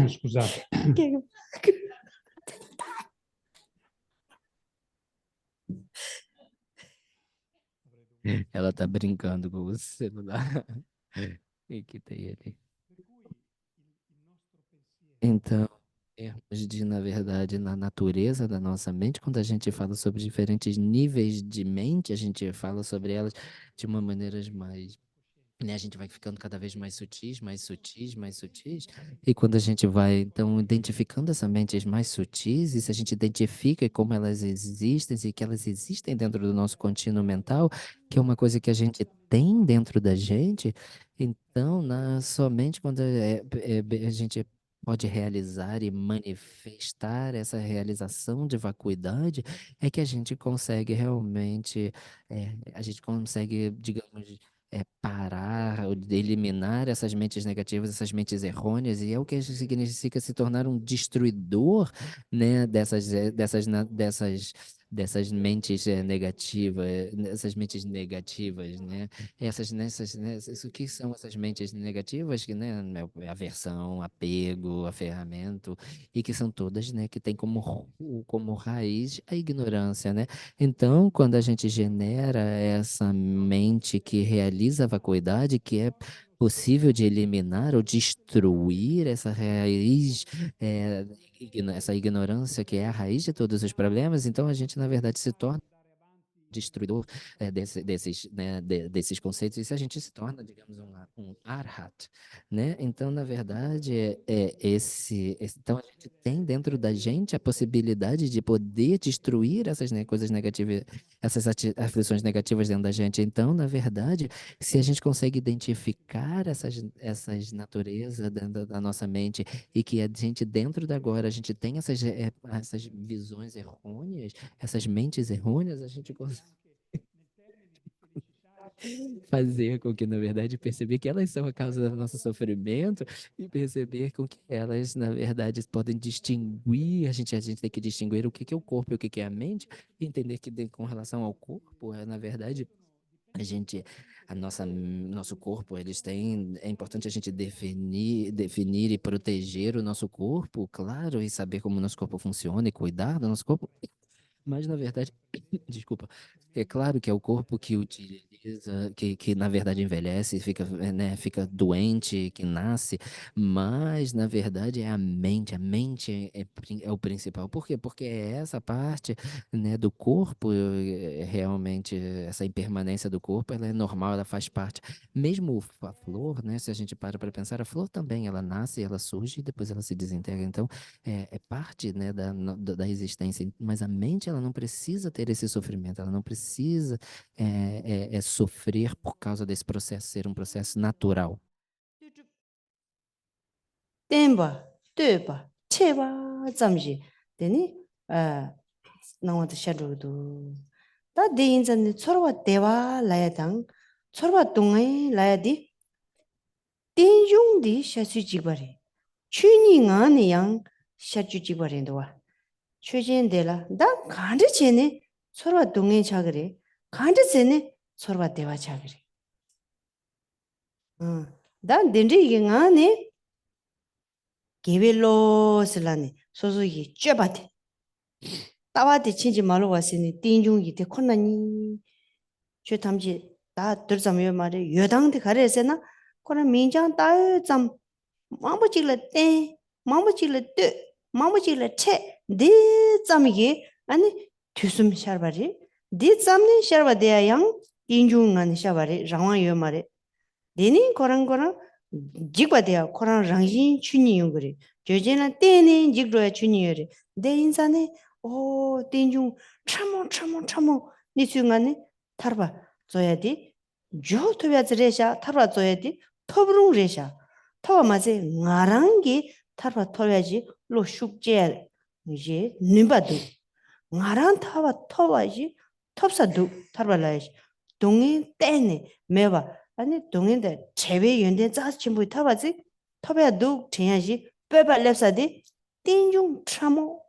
scusate, ela tá brincando com o celular. E que tem ali. Então, termos de, na verdade, na natureza da nossa mente, quando a gente fala sobre diferentes níveis de mente, a gente fala sobre elas de uma maneira mais, né? A gente vai ficando cada vez mais sutis, mais sutis, mais sutis. E quando a gente vai, então, identificando essas mentes mais sutis, e se a gente identifica como elas existem, e que elas existem dentro do nosso contínuo mental, que é uma coisa que a gente tem dentro da gente, então, somente quando a gente pode realizar e manifestar essa realização de vacuidade, é que a gente consegue realmente, a gente consegue, digamos, parar, ou eliminar essas mentes negativas, essas mentes errôneas, e é o que significa se tornar um destruidor, né, dessas mentes negativas, essas mentes negativas, né? O que são essas mentes negativas? Que, né, aversão, apego, aferramento, e que são todas, né, que tem como raiz a ignorância, né? Então, quando a gente genera essa mente que realiza a vacuidade, que é possível de eliminar ou destruir essa raiz, essa ignorância que é a raiz de todos os problemas, então a gente, na verdade, se torna destruidor desses conceitos, e se a gente se torna, digamos, um arhat, né? Então, na verdade, então a gente tem dentro da gente a possibilidade de poder destruir essas, né, coisas negativas, essas aflições negativas dentro da gente. Então, na verdade, se a gente consegue identificar essas naturezas dentro da nossa mente, e que a gente, dentro da agora, a gente tem essas visões errôneas, essas mentes errôneas, a gente consegue fazer com que, na verdade, perceber que elas são a causa do nosso sofrimento, e perceber com que elas, na verdade, podem distinguir, a gente tem que distinguir o que é o corpo e o que é a mente, e entender que, com relação ao corpo, na verdade, nosso corpo, é importante a gente definir e proteger o nosso corpo, claro, e saber como o nosso corpo funciona e cuidar do nosso corpo, mas, na verdade, desculpa, é claro que é o corpo que utiliza, que na verdade envelhece, fica doente, que nasce, mas na verdade é a mente é o principal. Por quê? Porque é essa parte, né, do corpo, realmente, essa impermanência do corpo, ela é normal, ela faz parte. Mesmo a flor, né, se a gente para pensar, a flor também, ela nasce, ela surge e depois ela se desintegra. Então, é parte, né, da existência, mas a mente, ela não precisa ter esse sofrimento, ela não precisa sofrer por causa desse processo ser um processo natural. 땜바 떼바 체바 잠시 되니 나한테 샤도도 다 대인자는 서로와 대화 라야당 서로와 동의 라야디 땡중디 샤수지바리 추닝안이 양 샤주지바린도와 추진데라 다 간르체네 서로와 동의 차그리 간르체네 서로와 대화 차그리 다 덴리게 안에 게벨로슬라니 소소기 쨘바데 따와데 친지 말로 왔으니 띵중이 데 콘나니 저 담지 다 들자며 말에 여당데 가래세나 그런 민장 따점 마무지를 때 마무지를 때 마무지를 채네 점이게 아니 뒤숨 샤바리 네 점네 샤바데야 양 띵중한 샤바리 장와요 말에 되니 거랑 지과대야 코랑 랑신 춘이요 그래 저제나 때는 지그로야 춘이요래 내 인사네 오 땡중 참모 니 순간에 타르바 줘야지 저 토야즈레샤 타르바 줘야지 토브룽 레샤 토와 맞에 나랑기 타르바 토야지 로 슉제 이제 님바도 나랑 타와 토와지 톱사도 타르바라야지 동이 때네 매와 아니 동인데 제외 연대 짜스 전부 타바지 타봐야 누 제야지 빼봐 랩사디 띵중 참모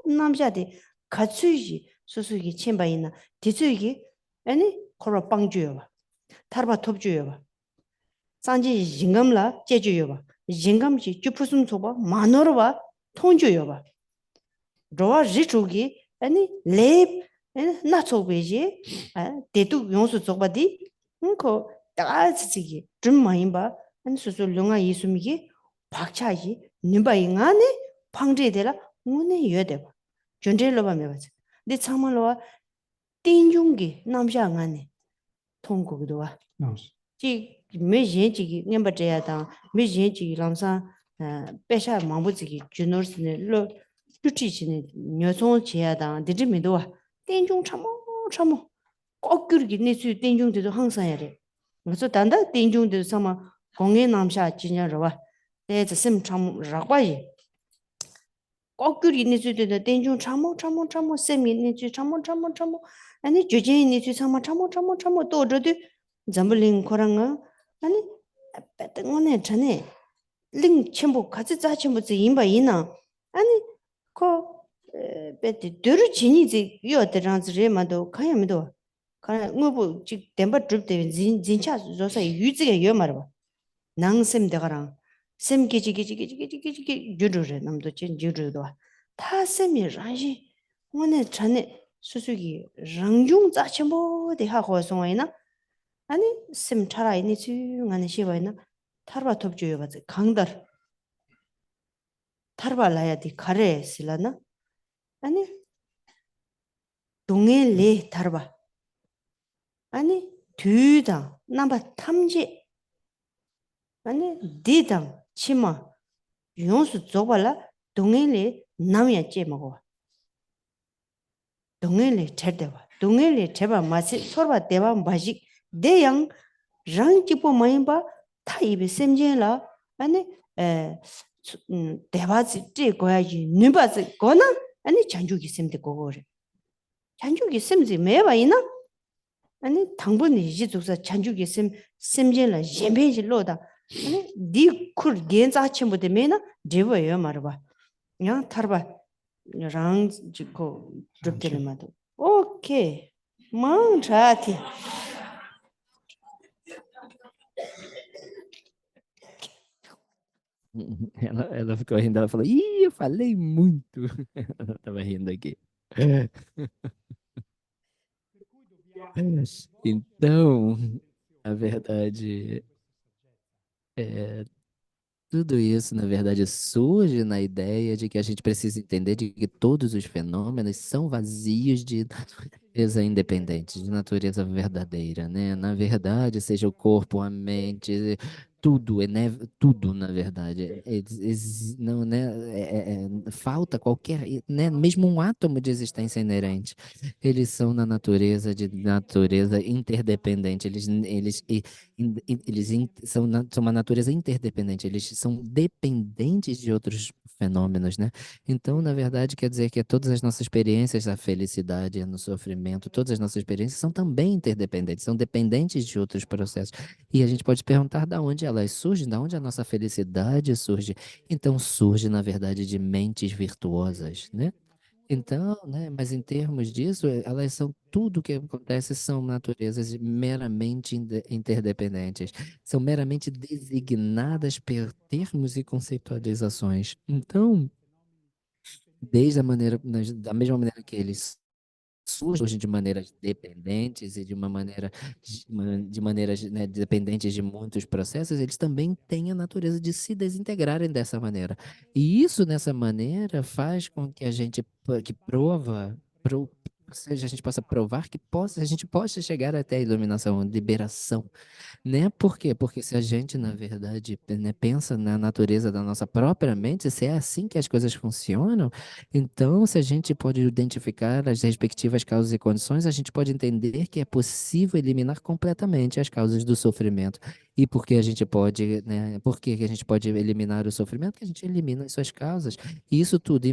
남자디 같이지 수수기 쳔바이나 디수기 아니 코로 빵주요 봐 타르바 톱주요 봐 산지 징감라 제주요 봐 징감지 주푸숨 소바 마노로 봐 통주요 봐 로아 리주기 아니 랩 아니 나초베지 아 대두 용수 쪽바디 응코 다지기 좀 많이 봐 아니 수수 룡아 이수미기 박차지 님바잉아네 방제되라 오늘 여대 봐 전제로 봐 매봐 네 참말로 띵중기 남샤안네 통고도 와 No, 지 메진지기 님바제야다 메진지기 람사 빼샤 망부지기 주너스네 로 루치치네 녀송 제야다 디지미도 와 띵중 참모 꼭 그렇게 내수 띵중들도 항상 해야 돼 그래서 단다 띵중들 sama 공연 남샤 진짜로 와 내가 심 라과이 꼭그리 니주들 땡중 참모 세미 니주 참모 아니 주제 니주 참모 또저도 잠블링 코랑아 아니 배등원에 전에 링 첨부 같이 자침부터 인바이나 아니 코 배드 드르 진이지 요더랑즈레마도 가야미도 가 뭐부 직 덴바 드립데 진짜 조사 유지가 요 말아 낭샘 대가랑 샘 기지 주르르 남도 진 주르도 다 샘이 라지 오늘 전에 수수기 랑중 자침보 대하고 송아이나 아니 샘 차라 이니 중간에 시바이나 타르바 톱주요 가지 강달 타르발라야디 가래 실라나 아니 동해레 타르바 아니 뒤다 남바 탐지 아니 디당 치마 용수 줘발라 동해레 남이야 째먹어 동해레 제대와 동해레 제바 마시 서바 대바 마시 대양 랑치포 마임바 타이베 셈제라 아니 대바지 찌 거야지 누바지 거나 아니 잔주기 셈데 거거래 잔주기 셈지 매바이나 아니 당분이 이제 조사 잔주기 셈제라 젬베지 로다 아니 디쿨 겐자 쳔보데 메나 제버요 말봐 야 타르바 랑 지코 드럽테르마도 오케이 망차티 Ela ficou rindo, ela falou, ih, eu falei muito. Ela tava rindo aqui. Então, na verdade, tudo isso, na verdade, surge na ideia de que a gente precisa entender de que todos os fenômenos são vazios de natureza independente, de natureza verdadeira, né? Na verdade, seja o corpo, a mente, tudo, né? Tudo, na verdade. Não, né? Falta qualquer, né? Mesmo um átomo de existência inerente. Eles são na natureza de natureza interdependente. São uma natureza interdependente. Eles são dependentes de outros fenômenos, né? Então, na verdade, quer dizer que todas as nossas experiências, a felicidade, no sofrimento, todas as nossas experiências são também interdependentes, são dependentes de outros processos. E a gente pode perguntar de onde elas surgem, de onde a nossa felicidade surge. Então, surge, na verdade, de mentes virtuosas, né? Então, né, mas em termos disso, elas são tudo que acontece são naturezas meramente interdependentes, são meramente designadas por termos e conceitualizações. Então, desde a maneira, da mesma maneira que eles surgem de maneiras dependentes e de maneiras, né, dependentes de muitos processos, eles também têm a natureza de se desintegrarem dessa maneira. E isso, nessa maneira, faz com que a gente, que ou seja, a gente possa provar que a gente possa chegar até a iluminação, liberação, né? Por quê? Porque se a gente, na verdade, né, pensa na natureza da nossa própria mente, se é assim que as coisas funcionam, então, se a gente pode identificar as respectivas causas e condições, a gente pode entender que é possível eliminar completamente as causas do sofrimento. E por que a gente pode, né? Por que a gente pode eliminar o sofrimento? Porque a gente elimina as suas causas. E isso tudo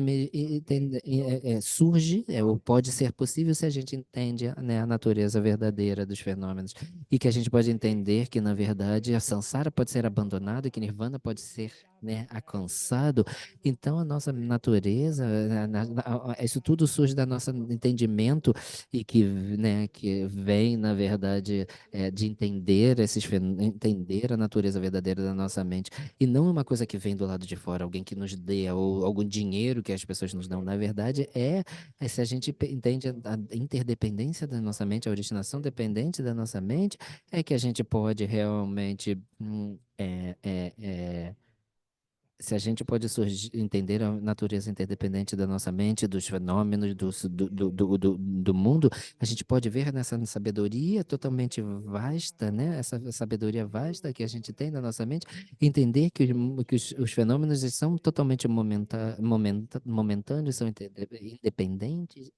surge, ou pode ser possível se a gente entende, né, a natureza verdadeira dos fenômenos. E que a gente pode entender que, na verdade, a samsara pode ser abandonado e que nirvana pode ser, né, alcançado. Então, a nossa natureza, isso tudo surge do nosso entendimento e que, né, que vem, na verdade, de entender entender a natureza verdadeira da nossa mente. E não uma coisa que vem do lado de fora, alguém que nos dê, ou algum dinheiro que as pessoas nos dão. Na verdade, se a gente entende a interdependência da nossa mente, a originação dependente da nossa mente, é que a gente pode realmente se a gente pode entender a natureza interdependente da nossa mente, dos fenômenos do mundo, a gente pode ver nessa sabedoria totalmente vasta, né? Essa sabedoria vasta que a gente tem na nossa mente, entender que os fenômenos são totalmente momentâneos, são independentes,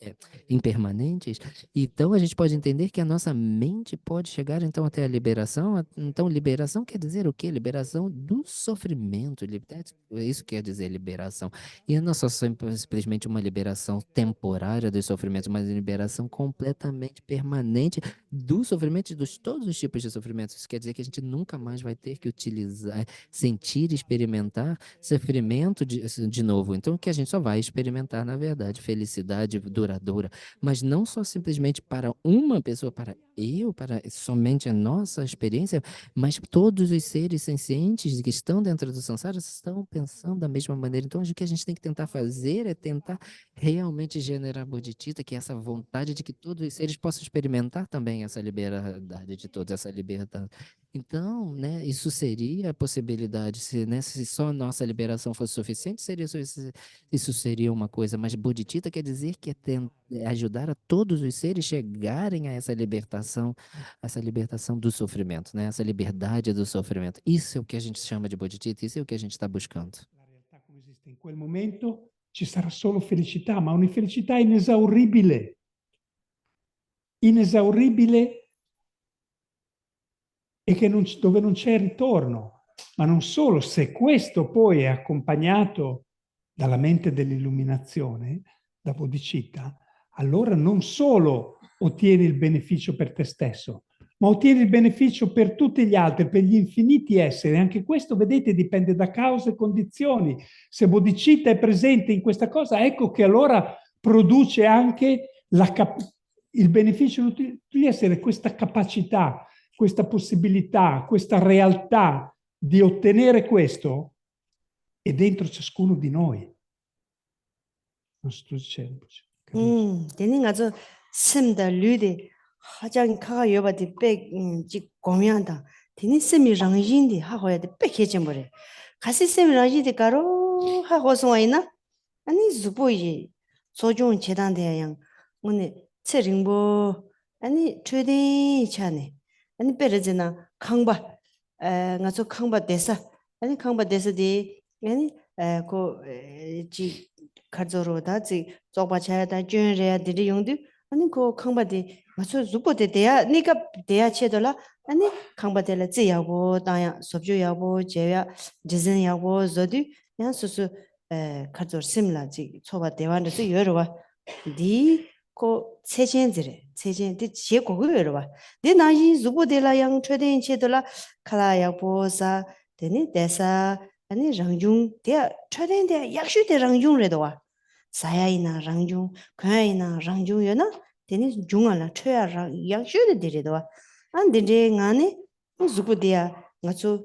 impermanentes. Então, a gente pode entender que a nossa mente pode chegar, então, até a liberação. Então, liberação quer dizer o quê? Liberação do sofrimento. Isso quer dizer liberação. E não só simplesmente uma liberação temporária dos sofrimentos, mas uma liberação completamente permanente do sofrimento, de todos os tipos de sofrimentos. Isso quer dizer que a gente nunca mais vai ter que utilizar, sentir, experimentar sofrimento de novo. Então, que a gente só vai experimentar, na verdade, felicidade duradoura, mas não só simplesmente para uma pessoa, para somente a nossa experiência, mas todos os seres sencientes que estão dentro do samsara estão pensando da mesma maneira. Então, o que a gente tem que tentar fazer é tentar realmente generar bodhicitta, que é essa vontade de que todos os seres possam experimentar também essa liberdade de todos, essa liberdade. Então, né, isso seria a possibilidade, se só a nossa liberação fosse suficiente, isso seria uma coisa, mas bodhicitta quer dizer que é ajudar a todos os seres chegarem a essa libertação do sofrimento, né? Essa liberdade do sofrimento. Isso é o que a gente chama de bodhicitta, isso é o que a gente está buscando. La realtà come esiste in quel momento ci sarà solo felicità, ma un'infelicità inesauribile. Inesauribile e dove non c'è ritorno. Ma non solo, se questo poi è accompagnato dalla mente dell'illuminazione, da bodhicitta, allora non solo ottieni il beneficio per te stesso, ma ottieni il beneficio per tutti gli altri, per gli infiniti esseri. Anche questo, vedete, dipende da cause e condizioni. Se bodhicitta è presente in questa cosa, ecco che allora produce anche il beneficio di tutti gli esseri, questa capacità, questa possibilità, questa realtà di ottenere questo è dentro ciascuno di noi. Non sto dicendo. 되는 가서 심다 류데 하장 카가 여바디 백지 공양다 되는 심이 랑인데 하고야데 백해져 버려 가시 심이 랑인데 가로 하고 송아이나 아니 주보이 소중 재단대양 오늘 체링보 아니 최대 차네 아니 베르지나 강바 ngaso khangba desa ani khangba desa di ani ko ji khadzoro da ji zogba cha da jön re de de yongdu ani ko khangba di ngaso zupo de ya nika de ya chedola ani khangba de la ji ya bo da ya sobju ya bo je ya jizen ya bo zodu ya susu khadzor simla ji choba dewan de yoro di ko 체전들에 체전데 제 고거로 봐. 내 나이 주보데라 양 최대인 체들라 칼라야 보사 되니 대사 아니 랑중 대 최대인데 약슈데 랑중래도 와. 사야이나 랑중 과이나 랑중여나 되니 중알라 최야 약슈데 데래도 와. 안 데데 가네 주보데야 가서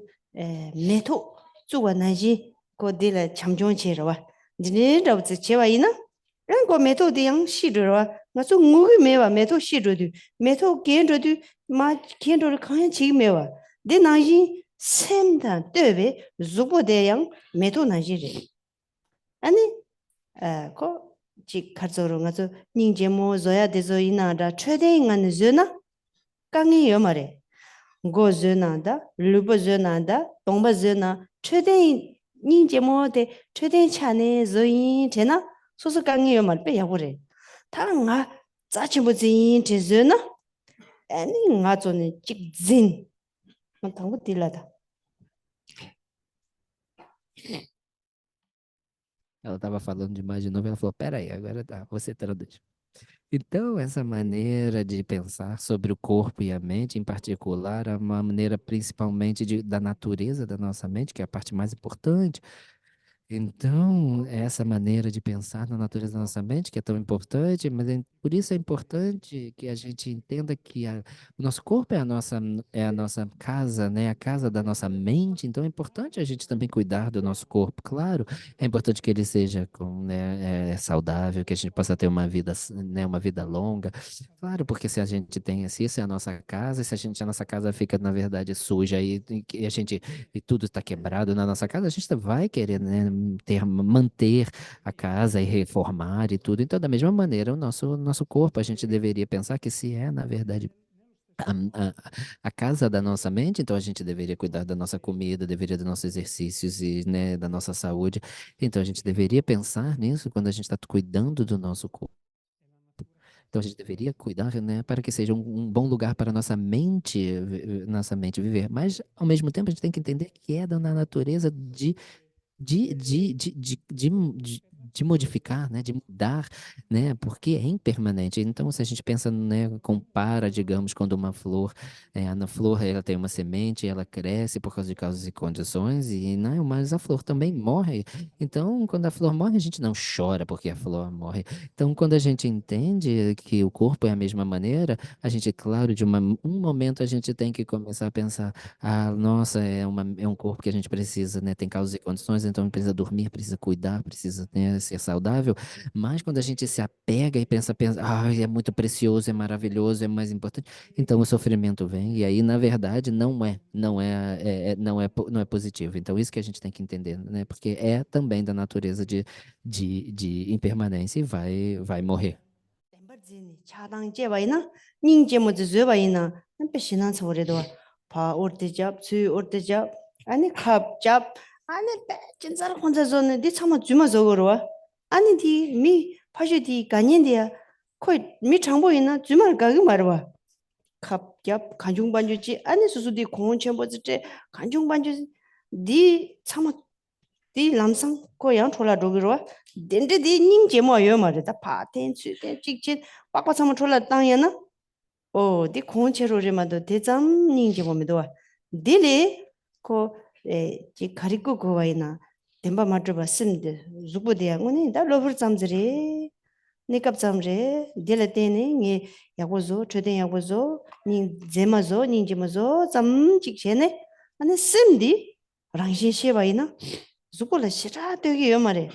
메토 주와 나지 고딜라 참종체로 와. 니네 잡지 제와이나 랑고 메토디 양 시르와 ngaso ngugi mewa meto shirodu meto genrodu ma genrodu khan chi mewa de naji semda tebe zubo de yang meto naji re ani ko chi kharzoro ngaso ningje mo zoya de zo ina da chede ngan zona kangi yomare go zona da lubo zona da tongba zona chede ningje mo de chede chane zoin jena 소소 강이 요말 빼 야고래 다nga 자치부진 제즈나 아니 nga 존이 찍진 뭐 당고 딜라다 Ela estava falando demais de novo, ela falou, peraí, agora tá, você traduz. Então, essa maneira de pensar sobre o corpo e a mente, em particular, é uma maneira principalmente da natureza da nossa mente, que é a parte mais importante. Então, essa maneira de pensar na natureza da nossa mente, que é tão importante, mas por isso é importante que a gente entenda que o nosso corpo é a nossa casa, né? A casa da nossa mente. Então, é importante a gente também cuidar do nosso corpo. Claro, é importante que ele seja saudável, que a gente possa ter uma vida, né? Uma vida longa. Claro, porque se a gente tem, se isso é a nossa casa, se a nossa casa fica, na verdade, suja e tudo está quebrado na nossa casa, a gente vai querer, né? Manter a casa e reformar e tudo. Então, da mesma maneira, o nosso corpo, a gente deveria pensar que se é, na verdade, a casa da nossa mente, então a gente deveria cuidar da nossa comida, deveria dos nossos exercícios e, né, da nossa saúde. Então, a gente deveria pensar nisso quando a gente está cuidando do nosso corpo. Então, a gente deveria cuidar, né, para que seja um bom lugar para nossa mente viver. Mas, ao mesmo tempo, a gente tem que entender que é da natureza de modificar, né, de mudar, né, porque é impermanente. Então, se a gente pensa, né, compara, digamos, quando uma flor, na flor ela tem uma semente, ela cresce por causa de causas e condições, né, mas a flor também morre. Então, quando a flor morre, a gente não chora porque a flor morre. Então, quando a gente entende que o corpo é a mesma maneira, a gente, claro, um momento a gente tem que começar a pensar, nossa, é um corpo que a gente precisa, né, tem causas e condições, então precisa dormir, precisa cuidar, precisa, né, ser saudável. Mas quando a gente se apega e pensa, é muito precioso, é maravilhoso, é mais importante, então o sofrimento vem e aí na verdade não é positivo. Então isso que a gente tem que entender, né? Porque é também da natureza de impermanência e vai morrer. 차당 제바이나 닝제모 제바이나 남pe시난 소리도 파 ortejab 수 ortejab 아니 갑잡 아니 진짜 혼자 존에 디 참아 주마 저거로 아니 디미 파시디 간인디야 거의 미 장보이나 주말 가기 말아 갑잡 간중반주지 아니 수수디 공원 첨버지 간중반주 디 참아 디 람상 고양 촐라 도기로 덴데 디 닝제모 요 말이다 파텐 수데 찍찍 빡빡 참아 촐라 땅이나 디 공원 체로리마도 대장 닝제모미도 딜리 지 가리고 고와이나 덴바 마트바 심데 주부데야 오니 다 로버 잠즈리 니캅 잠제 딜레테네 니 야고조 최대 야고조 니 제마조 닌제마조 잠 직제네 아니 심디 랑신 셰바이나 주불라 시라 되게 요마레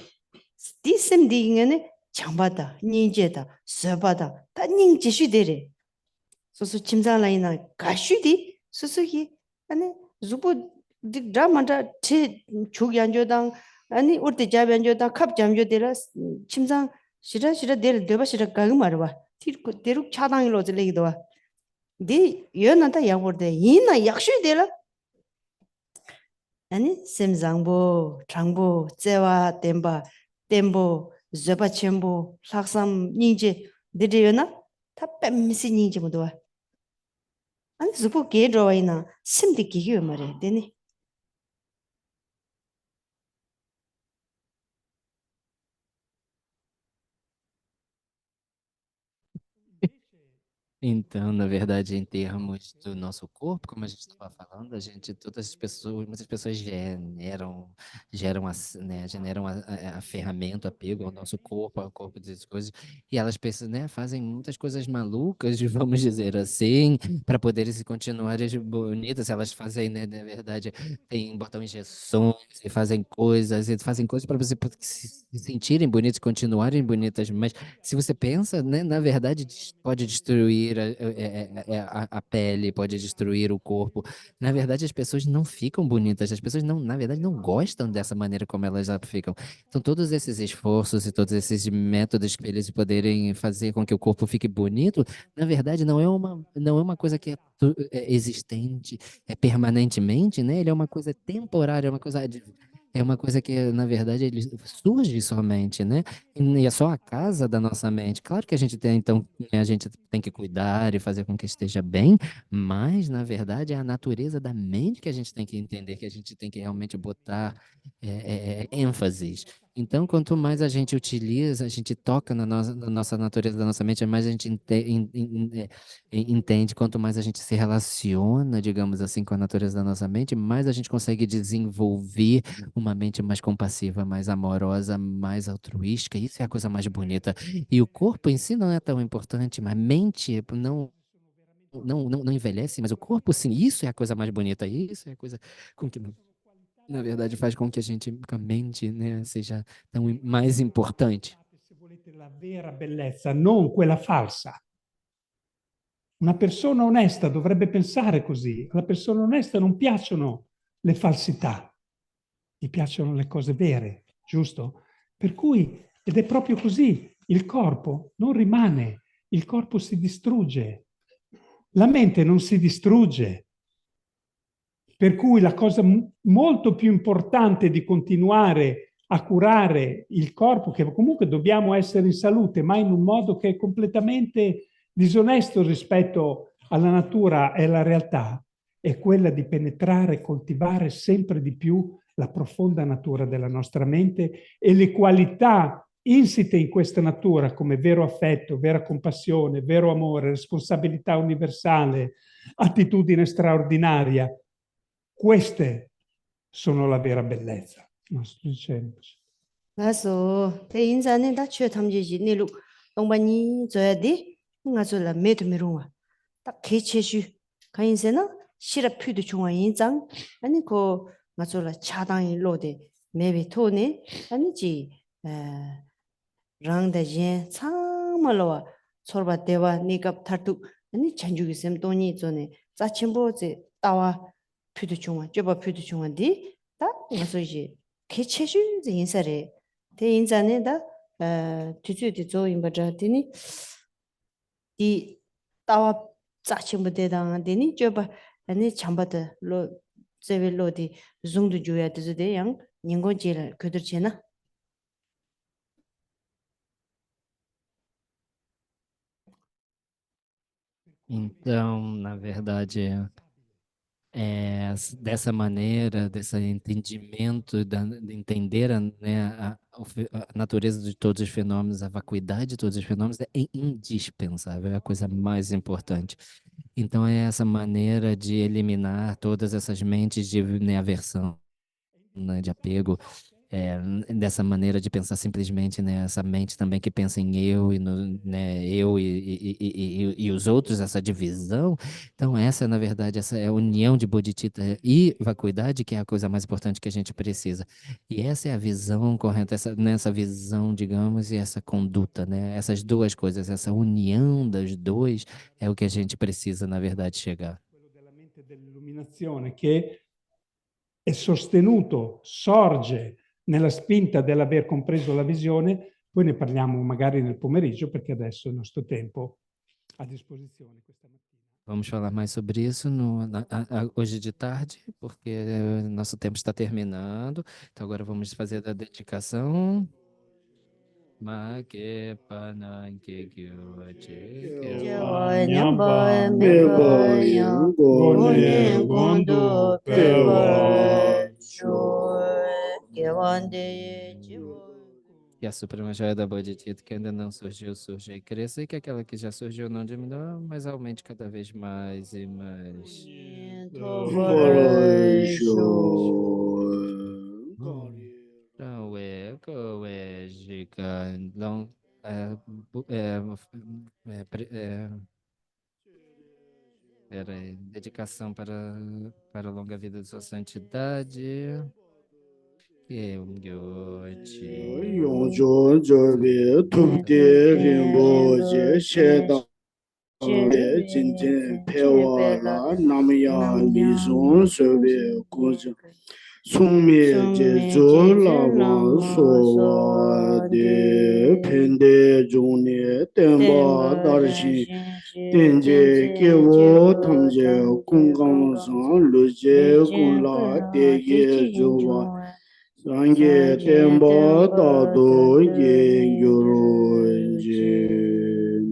디 심디 ingene 장바다 닌제다 서바다 다 닌지슈데레 소소 침자라이나 가슈디 소소히 아니 주부 드라마다 체 죽ян조당 아니 우르데 잡ян조당 갑잠조데라 침상 시라 될 되바 시라 가그 말봐 티르고 데룩 차당이로 들리기도 와디 연나다 야고데 이나 약슈데라 아니 셈장보 장보 제와 템바 템보 저바 쳔보 삭삼 닝제 드리요나 다 뺨시 닝제 모두 아니 zupo 게드로이나 심디 기기 말해 되니 Então, na verdade, em termos do nosso corpo, como a gente estava falando, a gente, todas as pessoas, muitas pessoas generam a ferramenta, apego ao nosso corpo, ao corpo das coisas, e elas pensam, né, fazem muitas coisas malucas, vamos dizer assim, para poderem se continuarem bonitas. Elas fazem, né, na verdade, botam injeções e fazem coisas para você se sentirem bonitas, continuarem bonitas, mas se você pensa, né, na verdade, pode destruir a pele, pode destruir o corpo. Na verdade, as pessoas não ficam bonitas, as pessoas não, na verdade, não gostam dessa maneira como elas já ficam. Então, todos esses esforços e todos esses métodos para eles poderem fazer com que o corpo fique bonito, na verdade, não é uma coisa que é existente, é permanentemente, né? Ele é uma coisa temporária, é uma coisa que, na verdade, ele surge somente, né? E é só a casa da nossa mente. Claro que a gente tem, então, né, a gente tem que cuidar e fazer com que esteja bem, mas, na verdade, é a natureza da mente que a gente tem que entender, que a gente tem que realmente botar ênfases. Então, quanto mais a gente utiliza, a gente toca na nossa natureza da nossa mente, mais a gente entende, quanto mais a gente se relaciona, digamos assim, com a natureza da nossa mente, mais a gente consegue desenvolver uma mente mais compassiva, mais amorosa, mais altruística. Isso é a coisa mais bonita. E o corpo em si não é tão importante, mas a mente não envelhece, mas o corpo sim. Isso é a coisa mais bonita. Isso é a coisa com que, na verdade, faz com que a mente, né, seja tão mais importante. Se volete la vera bellezza, non quella falsa. Una persona onesta dovrebbe pensare così. Alla persona onesta non piacciono le falsità, gli piacciono le cose vere, giusto? Per cui, ed è proprio così, il corpo non rimane, il corpo si distrugge, la mente non si distrugge. Per cui la cosa molto più importante di continuare a curare il corpo, che comunque dobbiamo essere in salute, ma in un modo che è completamente disonesto rispetto alla natura e alla realtà, è quella di penetrare e coltivare sempre di più la profonda natura della nostra mente e le qualità insite in questa natura come vero affetto, vera compassione, vero amore, responsabilità universale, attitudine straordinaria. Queste sono la vera bellezza. Non sto dicendo. 가서 대인자는 다 취해 탐지지 내로 동반이 줘야 돼 가서라 매도 미루와 딱 개체슈 가인세나 시라 퓨드 중앙 인장 아니 그 가서라 차당이 로데 매비 토네 아니지 랑다제 참말로와 서바 대와 니갑 타투 아니 전주기 셈 돈이 전에 자침보제 따와 퓨드 중앙 쩌바 퓨드 중앙디 다 가서 이제 개체슈 인사래 대인자네다 뒤주디 조인바자디니 이 따와 짜침부대당 되니 쩌바 아니 참바다 로 제벨로디 중도 줘야 되는데 양 인고지를 그들지나 Então, na verdade, dessa maneira, desse entendimento, de entender a natureza de todos os fenômenos, a vacuidade de todos os fenômenos é indispensável, é a coisa mais importante. Então, é essa maneira de eliminar todas essas mentes de, né, aversão, né, de apego, dessa maneira de pensar simplesmente, né, essa mente também que pensa em eu e no, né, eu e os outros, essa divisão. Então essa, na verdade, essa é a união de bodhicitta e vacuidade que é a coisa mais importante que a gente precisa. E essa é a visão correta, nessa visão, digamos, e essa conduta, né, essas duas coisas, essa união das duas é o que a gente precisa, na verdade, chegar. Quello della mente dell'illuminazione che è sostenuto, sorge nella spinta dell'aver compreso la visione, poi ne parliamo magari nel pomeriggio perché adesso il nostro tempo a disposizione questa mattina. Vamos falar mais sobre isso hoje de tarde, porque nosso tempo está terminando. Então agora vamos fazer a dedicação. Make pananke kyoche Jewa Jewa nyamba nyamba meba meba yang gone gone gondo gondo pewa pewa sho gewande jewa. que a suprema joia da Bodhicitta que ainda não surgiu, surja e cresça, e que aquela que já surgiu não diminua, mas aumente cada vez mais e mais. Tobara sho Então, Jica, então, é, bu- é, dedicação para a longa vida de sua santidade. Que um Gyochi. Yongjo Jobe Tupte Rinpoche Sheda Jinten Pewa La Namya Mizon Sobe Gojo Sungme Jejo Lama Sowa De Pende Jungne Tenpa Darshin Tenje Kewo Tamje Kungang San Luje Kunla Dege Jowa Sangye tenpa tado ye gyoro je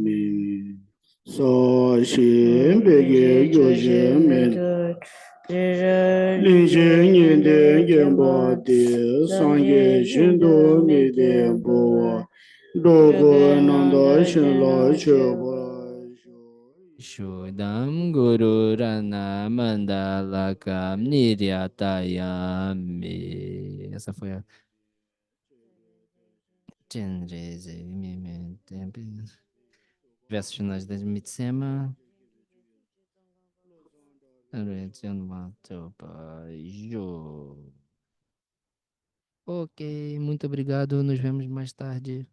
mi. Sa shin pege gyo je men. Lin je nyen den genpa de. Sangye shindo mi den po wa. Dogo nanda shin la che pa. Shodam Guru Rana Mandalakam Niryatayami. Essa foi a Chenreze versos finais da Mitsema. Ok, muito obrigado. Nos vemos mais tarde.